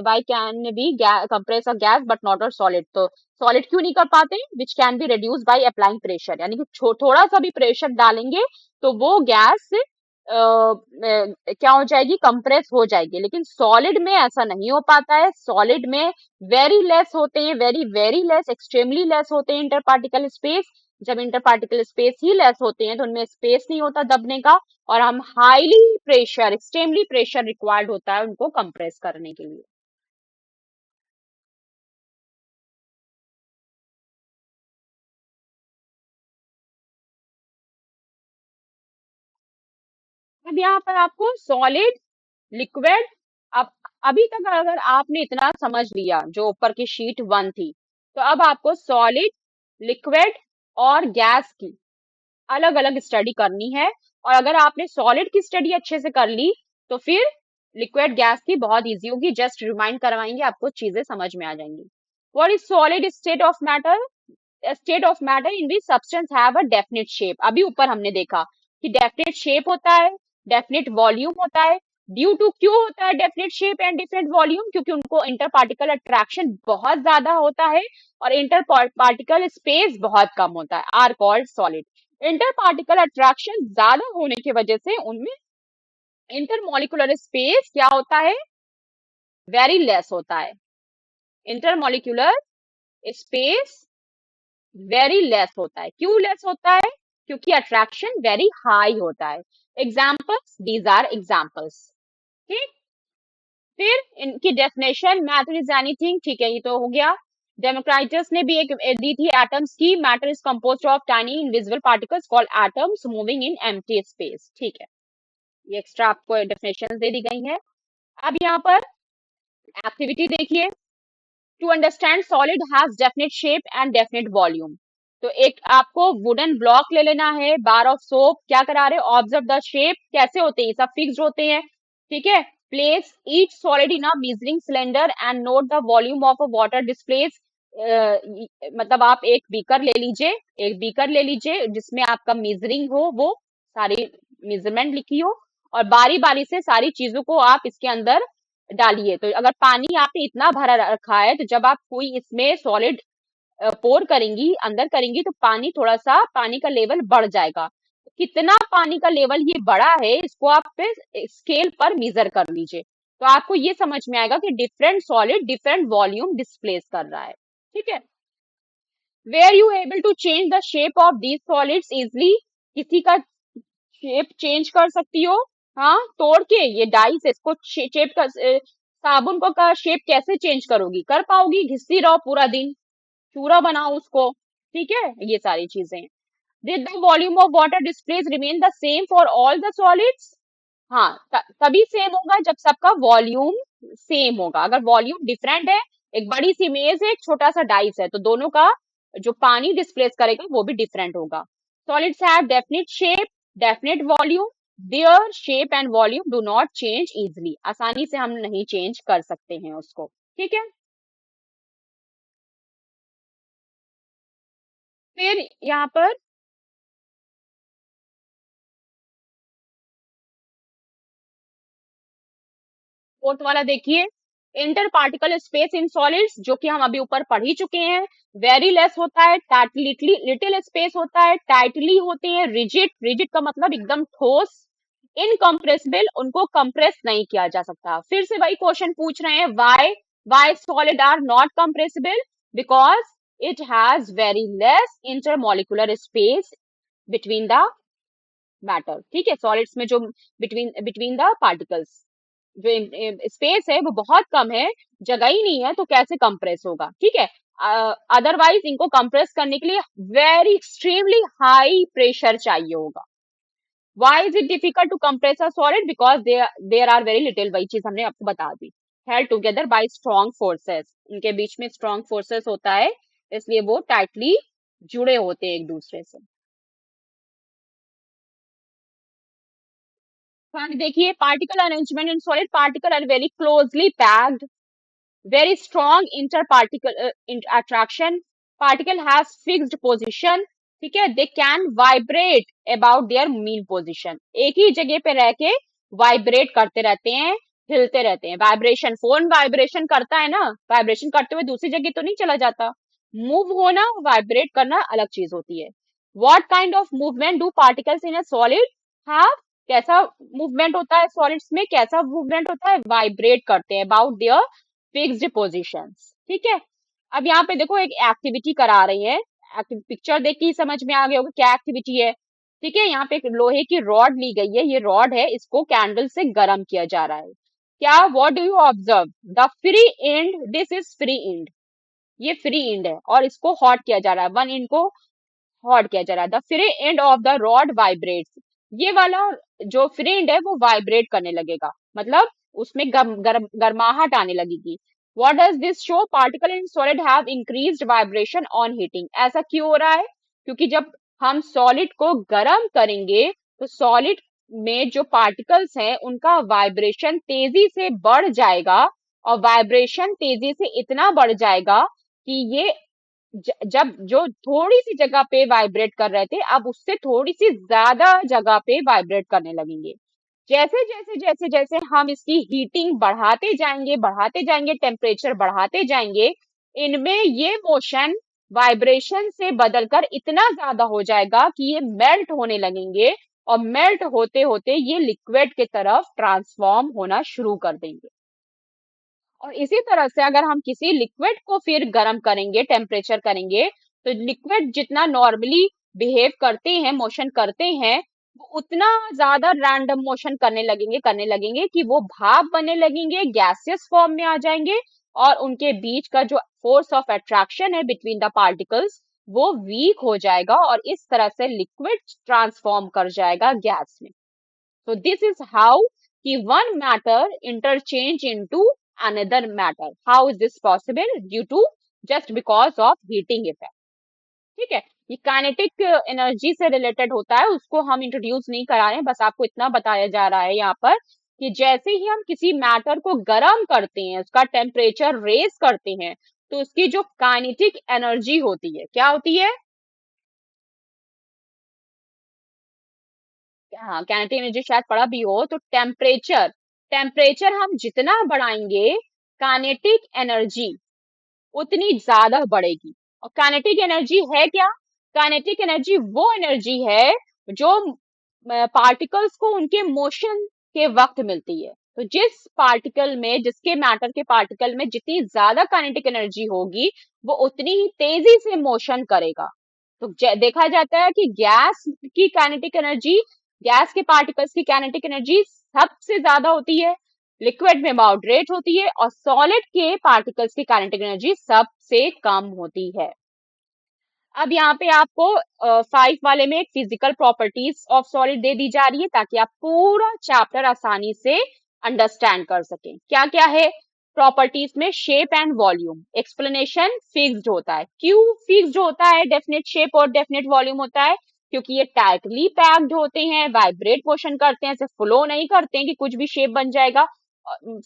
why can we compress a gas but not a solid? तो solid क्यों नहीं कर पाते? Which can be reduced by applying pressure, यानी कि थोड़ा सा भी प्रेशर डालेंगे तो वो गैस क्या हो जाएगी, कंप्रेस हो जाएगी। लेकिन सॉलिड में ऐसा नहीं हो पाता है। सॉलिड में वेरी लेस होते हैं, very very less, extremely less होते हैं इंटर पार्टिकल स्पेस। जब इंटर पार्टिकल स्पेस ही लेस होते हैं तो उनमें स्पेस नहीं होता दबने का, और हम highly pressure, extremely pressure required होता है उनको कंप्रेस करने के लिए। अब यहाँ पर आपको सॉलिड, लिक्विड, अब अभी तक अगर आपने इतना समझ लिया जो ऊपर की शीट 1 थी, तो अब आपको सॉलिड, लिक्विड और गैस की अलग अलग स्टडी करनी है। और अगर आपने सॉलिड की स्टडी अच्छे से कर ली तो फिर लिक्विड गैस की बहुत इजी होगी। जस्ट रिमाइंड करवाएंगे, आपको चीजें समझ में आ जाएंगी। What is solid state of matter? State of matter in which substance have a definite shape. अभी ऊपर हमने देखा कि डेफिनेट शेप होता है, डेफिनेट वॉल्यूम होता है। ड्यू टू क्यों होता है definite shape and different volume? क्योंकि उनको इंटर पार्टिकल अट्रैक्शन बहुत ज्यादा होता है और इंटर पार्टिकल स्पेस बहुत कम होता है, are called solid. Interparticle attraction ज्यादा होने की वजह से उनमें इंटरमोलिकुलर स्पेस क्या होता है, वेरी लेस होता है। इंटरमोलिकुलर स्पेस वेरी लेस होता है। क्यों लेस होता है? क्योंकि अट्रैक्शन वेरी हाई होता है। Examples, these are examples. ठीक, फिर इनकी डेफिनेशन, मैटर इज एनीथिंग, ठीक है, ये तो हो गया। डेमोक्राइटस ने भी एक दी थी एटम्स की, matter is composed of tiny invisible particles called atoms moving in empty space. ठीक है, ये एक्स्ट्रा आपको डेफिनेशन दे दी गई है। अब यहाँ पर एक्टिविटी देखिए। To understand solid has definite shape and definite volume. तो एक आपको वुडन ब्लॉक ले लेना है, बार ऑफ सोप, क्या करा रहे, ऑब्जर्व द शेप, कैसे होते हैं, सब फिक्स्ड होते हैं। ठीक है, place each solid in a measuring cylinder and note the volume of a water displace. मतलब आप एक बीकर ले लीजिए, एक बीकर ले लीजिए जिसमें आपका मेजरिंग हो, वो सारी मेजरमेंट लिखी हो, और बारी बारी से सारी चीजों को आप इसके अंदर डालिए। तो अगर पानी आपने इतना भरा रखा है तो जब आप कोई इसमें सॉलिड पोर करेंगी, अंदर करेंगी, तो पानी थोड़ा सा, पानी का लेवल बढ़ जाएगा। कितना पानी का लेवल ये बढ़ा है इसको आप फिर स्केल पर मेजर कर लीजिए, तो आपको ये समझ में आएगा कि different solid different volume displace कर रहा है। ठीक है, where you able to change the shape of these solids easily, किसी का शेप चेंज कर सकती हो। हाँ, तोड़ के ये डाइस, इसको शेप का साबुन को का शेप कैसे चेंज करोगी, कर पाओगी? घिसती रहो पूरा दिन, चूरा बनाओ उसको। ठीक है, ये सारी चीजें। Did the volume of water displace remain the same for all the solids? हाँ, तभी सेम होगा जब सबका वॉल्यूम सेम होगा। अगर वॉल्यूम डिफरेंट है, एक बड़ी सी मेज है, एक छोटा सा डाइस है, तो दोनों का जो पानी डिस्प्लेस करेगा वो भी डिफरेंट होगा। Solids have definite shape, definite volume, their shape and volume do not change easily, आसानी से हम नहीं चेंज कर सकते हैं उसको। ठीक है, फिर यहाँ पर फोर्थ वाला देखिए। Inter particle space in solids, जो कि हम अभी ऊपर पढ़ ही चुके हैं, वेरी लेस होता है, टाइटली लिटिल स्पेस होता है, टाइटली होते हैं, रिजिड, रिजिड का मतलब एकदम ठोस, इनकम्प्रेसिबल, उनको कंप्रेस नहीं किया जा सकता। फिर से वही क्वेश्चन पूछ रहे हैं, why solid are not compressible? Because it has very less intermolecular space between the matter. ठीक है, सॉलिड्स में जो बिटवीन बिटवीन द पार्टिकल्स जो स्पेस है वो बहुत कम है, जगह ही नहीं है, तो कैसे कंप्रेस होगा? ठीक है, अदरवाइज इनको कंप्रेस करने के लिए वेरी एक्सट्रीमली हाई प्रेशर चाहिए होगा। Why is it difficult to compress a solid? Because there are very little, वही चीज हमने आपको बता दी, held together by strong forces, इनके बीच में strong forces होता है, इसलिए वो टाइटली जुड़े होते हैं एक दूसरे से। फिर देखिए, particle arrangement in solid, particle are very closely packed, very strong interparticle attraction, particle has fixed position, ठीक है, they can vibrate about their mean position, एक ही जगह पे रह के वाइब्रेट करते रहते हैं, हिलते रहते हैं। वाइब्रेशन, फोन वाइब्रेशन करता है ना, वाइब्रेशन करते हुए दूसरी जगह तो नहीं चला जाता। मूव होना, वाइब्रेट करना अलग चीज होती है। What kind of movement do particles in a solid have? कैसा मूवमेंट होता है सॉलिड्स में, कैसा मूवमेंट होता है? वाइब्रेट करते हैं अबाउट देयर फिक्स्ड पोजिशंस। ठीक है। अब यहाँ पे देखो एक एक्टिविटी करा रही है। पिक्चर देख के ही समझ में आ गया होगा क्या एक्टिविटी है। ठीक है, यहाँ पे एक लोहे की रॉड ली गई है, ये रॉड है, इसको कैंडल से गर्म किया जा रहा है। क्या, what do you observe? The free and, this is free and, ये फ्री एंड है और इसको हॉट किया जा रहा है, वन एंड को हॉट किया जा रहा है। The free end of the rod vibrates, ये वाला जो फ्री एंड है वो वाइब्रेट करने लगेगा, मतलब उसमें गर्माहट आने लगेगी। What does this show? Particle in solid have increased vibration on heating. ऐसा क्यों हो रहा है? क्योंकि जब हम सॉलिड को गर्म करेंगे तो सॉलिड में जो पार्टिकल्स हैं उनका वाइब्रेशन तेजी से बढ़ जाएगा, और वाइब्रेशन तेजी से इतना बढ़ जाएगा कि ये जब जो थोड़ी सी जगह पे वाइब्रेट कर रहे थे अब उससे थोड़ी सी ज्यादा जगह पे वाइब्रेट करने लगेंगे। जैसे जैसे जैसे जैसे हम इसकी हीटिंग बढ़ाते जाएंगे, टेम्परेचर बढ़ाते जाएंगे, इनमें ये मोशन वाइब्रेशन से बदलकर इतना ज्यादा हो जाएगा कि ये मेल्ट होने लगेंगे, और मेल्ट होते होते ये लिक्विड की तरफ ट्रांसफॉर्म होना शुरू कर देंगे। और इसी तरह से अगर हम किसी लिक्विड को फिर गर्म करेंगे, टेम्परेचर करेंगे, तो लिक्विड जितना नॉर्मली बिहेव करते हैं, मोशन करते हैं, वो उतना ज्यादा रैंडम मोशन करने लगेंगे कि वो भाप बनने लगेंगे, गैसियस फॉर्म में आ जाएंगे, और उनके बीच का जो फोर्स ऑफ अट्रैक्शन है बिटवीन द पार्टिकल्स वो वीक हो जाएगा, और इस तरह से लिक्विड ट्रांसफॉर्म कर जाएगा गैस में। So this is how कि one matter interchange into another matter. How is this possible? Due to just because of heating effect. ठीक है, ये काइनेटिक एनर्जी से रिलेटेड होता है, उसको हम इंट्रोड्यूस नहीं करा रहे हैं, बस आपको इतना बताया जा रहा है यहाँ पर कि जैसे ही हम किसी मैटर को गर्म करते हैं, उसका टेम्परेचर रेज करते हैं, तो उसकी जो काइनेटिक एनर्जी होती है, क्या होती है? हाँ, काइनेटिक एनर्जी शायद पढ़ा भी हो। तो टेम्परेचर, टेम्परेचर हम जितना बढ़ाएंगे काइनेटिक एनर्जी उतनी ज्यादा बढ़ेगी। और काइनेटिक एनर्जी है क्या? काइनेटिक एनर्जी वो एनर्जी है जो पार्टिकल्स को उनके मोशन के वक्त मिलती है। तो जिस पार्टिकल में, जिसके मैटर के पार्टिकल में जितनी ज्यादा काइनेटिक एनर्जी होगी वो उतनी ही तेजी से मोशन करेगा। तो देखा जाता है कि गैस की काइनेटिक एनर्जी, गैस के पार्टिकल्स की काइनेटिक एनर्जी सबसे ज्यादा होती है, लिक्विड में मॉडरेट होती है, और सॉलिड के पार्टिकल्स की काइनेटिक एनर्जी सबसे कम होती है। अब यहाँ पे आपको 5 वाले में एक फिजिकल प्रॉपर्टीज ऑफ सॉलिड दे दी जा रही है ताकि आप पूरा चैप्टर आसानी से अंडरस्टैंड कर सकें। क्या क्या है प्रॉपर्टीज में? Shape and volume. Explanation, fixed होता है। क्यों फिक्स्ड होता है? डेफिनेट शेप और डेफिनेट वॉल्यूम होता है क्योंकि ये टाइटली पैक्ड होते हैं, वाइब्रेट मोशन करते हैं, ऐसे फ्लो नहीं करते हैं कि कुछ भी शेप बन जाएगा,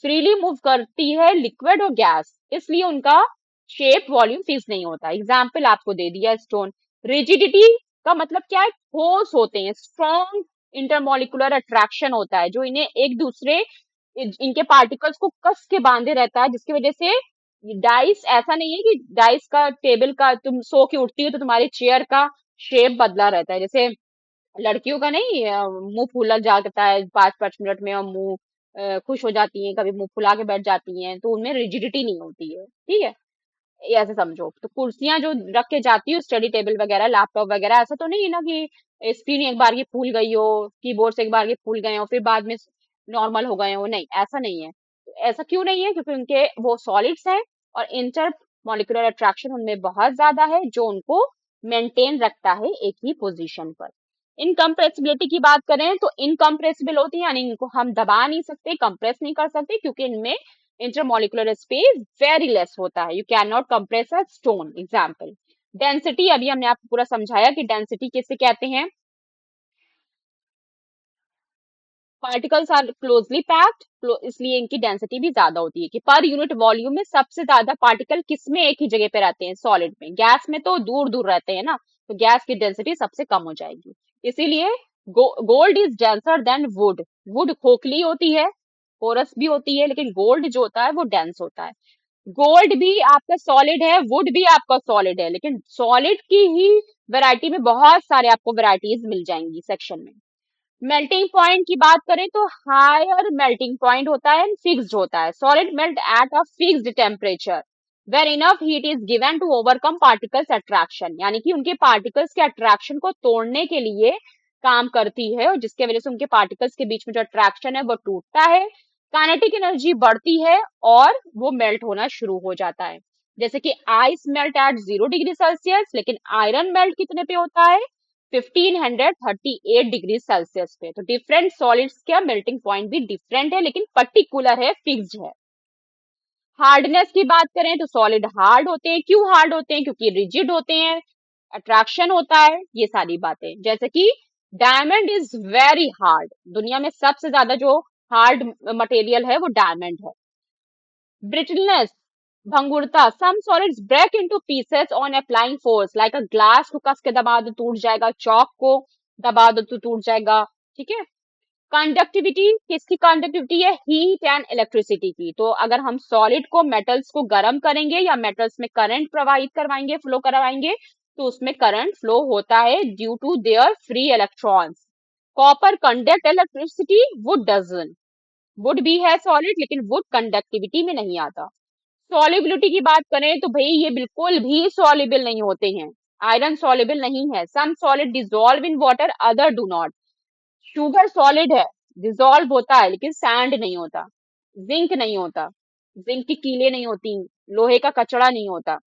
फ्रीली मूव करती है लिक्विड और गैस, इसलिए उनका शेप वॉल्यूम फिक्स नहीं होता। एग्जाम्पल आपको दे दिया, स्टोन। रिजिडिटी का मतलब क्या है? ठोस होते हैं, स्ट्रॉन्ग इंटरमोलिकुलर अट्रैक्शन होता है जो इन्हें एक दूसरे, इनके पार्टिकल्स को कस के बांधे रहता है, जिसकी वजह से डाइस, ऐसा नहीं है कि डाइस का टेबल का तुम सो के उठती हो तो तुम्हारी चेयर का शेप बदला रहता है। जैसे लड़कियों का नहीं, मुंह फूला जाता है 5-5 मिनट में, और मुंह खुश हो जाती है, कभी मुंह फुला के बैठ जाती हैं, तो उनमें रिजिडिटी नहीं होती है। ठीक है, ये ऐसे समझो। तो कुर्सियां जो रख के जाती हो, स्टडी टेबल वगैरह, लैपटॉप वगैरह, ऐसा तो नहीं है ना कि स्क्रीन एक बार की फूल गई हो, कीबोर्ड से एक बार के फूल गए हो फिर बाद में नॉर्मल हो गए हो, नहीं, ऐसा नहीं है। तो ऐसा क्यों नहीं है? क्योंकि उनके वो सॉलिड्स हैं और इंटर मॉलिक्यूलर अट्रैक्शन उनमें बहुत ज्यादा है जो उनको मेंटेन रखता है एक ही पोजीशन पर। इनकम्प्रेसिबिलिटी की बात करें तो इनकम्प्रेसिबल होती है, यानी इनको हम दबा नहीं सकते, कंप्रेस नहीं कर सकते, क्योंकि इनमें इंटरमोलिकुलर स्पेस वेरी लेस होता है। You can not compress a stone. Example, density, अभी हमने आपको पूरा समझाया कि डेंसिटी किसे कहते हैं। पार्टिकल्स आर क्लोजली पैक्ड, इसलिए इनकी डेंसिटी भी ज्यादा होती है। कि पर यूनिट वॉल्यूम में सबसे ज्यादा पार्टिकल किसमें एक ही जगह पे रहते हैं? सॉलिड में। गैस में तो दूर दूर रहते हैं ना, तो गैस की डेंसिटी सबसे कम हो जाएगी। इसीलिए gold is denser then would. Would खोखली होती है, पोरस भी होती है, लेकिन गोल्ड जो होता है वो डेंस होता है। गोल्ड भी आपका सॉलिड है, वुड भी आपका सॉलिड है, लेकिन सॉलिड की ही वैरायटी में बहुत सारे आपको वैरायटीज मिल जाएंगी सेक्शन में। मेल्टिंग पॉइंट की बात करें तो हायर मेल्टिंग पॉइंट होता है, फिक्स्ड होता है। Solid melt at a fixed temperature where enough heat is given to overcome particles attraction, यानी कि उनके पार्टिकल्स के अट्रैक्शन को तोड़ने के लिए काम करती है, और जिसके वजह से उनके पार्टिकल्स के बीच में जो अट्रैक्शन है वो टूटता है, काइनेटिक एनर्जी बढ़ती है और वो मेल्ट होना शुरू हो जाता है। जैसे कि ice melt eight 0 degree Celsius, लेकिन आयरन मेल्ट कितने पे होता है? 1538 डिग्री सेल्सियस पे। तो डिफरेंट सॉलिड्स का मेल्टिंग पॉइंट भी डिफरेंट है, लेकिन पर्टिकुलर है, फिक्स्ड है। हार्डनेस की बात करें तो सॉलिड हार्ड होते हैं। क्यों हार्ड होते हैं? क्योंकि रिजिड होते हैं, अट्रैक्शन होता है, ये सारी बातें। जैसे कि डायमंड इज वेरी हार्ड, दुनिया में सबसे ज्यादा जो हार्ड मटेरियल है वो डायमंड है। ब्रिटलनेस, भंगुरता, some solids break into pieces on applying force, like a glass को कस के दबा दो टूट जाएगा, चौक को दबा दो तो टूट जाएगा। ठीक है। कंडक्टिविटी, किसकी कंडक्टिविटी है? हीट एंड इलेक्ट्रिसिटी की। तो अगर हम सॉलिड को, मेटल्स को गर्म करेंगे या मेटल्स में करंट प्रवाहित करवाएंगे, फ्लो करवाएंगे, तो उसमें करंट फ्लो होता है due to their free electrons. Copper conduct electricity, wood doesn't. Wood भी है सॉलिड, लेकिन वुड कंडक्टिविटी में नहीं आता। सॉल्युबिलिटी की बात करें तो भाई ये बिल्कुल भी सॉल्युबल नहीं होते हैं। आयरन सॉल्युबल नहीं है। Some solid dissolve in water, other do not. Sugar solid है, डिसॉल्व होता है, लेकिन सैंड नहीं होता। जिंक नहीं होता, जिंक की कीलें नहीं होती। लोहे का कचड़ा नहीं होता,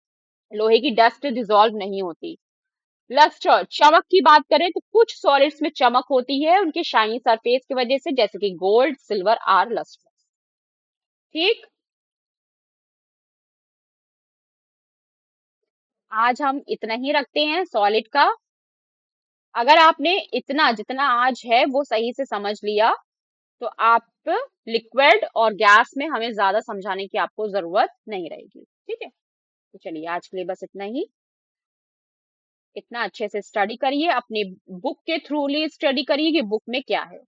लोहे की डस्ट डिसॉल्व नहीं होती। लस्टर, चमक की बात करें तो कुछ सॉलिड्स में चमक होती है उनके शाइनी सरफेस की वजह से, जैसे कि गोल्ड, सिल्वर आर लस्टर। ठीक। आज हम इतना ही रखते हैं सॉलिड का। अगर आपने इतना जितना आज है वो सही से समझ लिया, तो आप लिक्विड और गैस में हमें ज्यादा समझाने की आपको जरूरत नहीं रहेगी। ठीक है। तो चलिए आज के लिए बस इतना ही। इतना अच्छे से स्टडी करिए, अपने बुक के थ्रूली स्टडी करिए कि बुक में क्या है।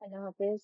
अल्लाह हाफिज।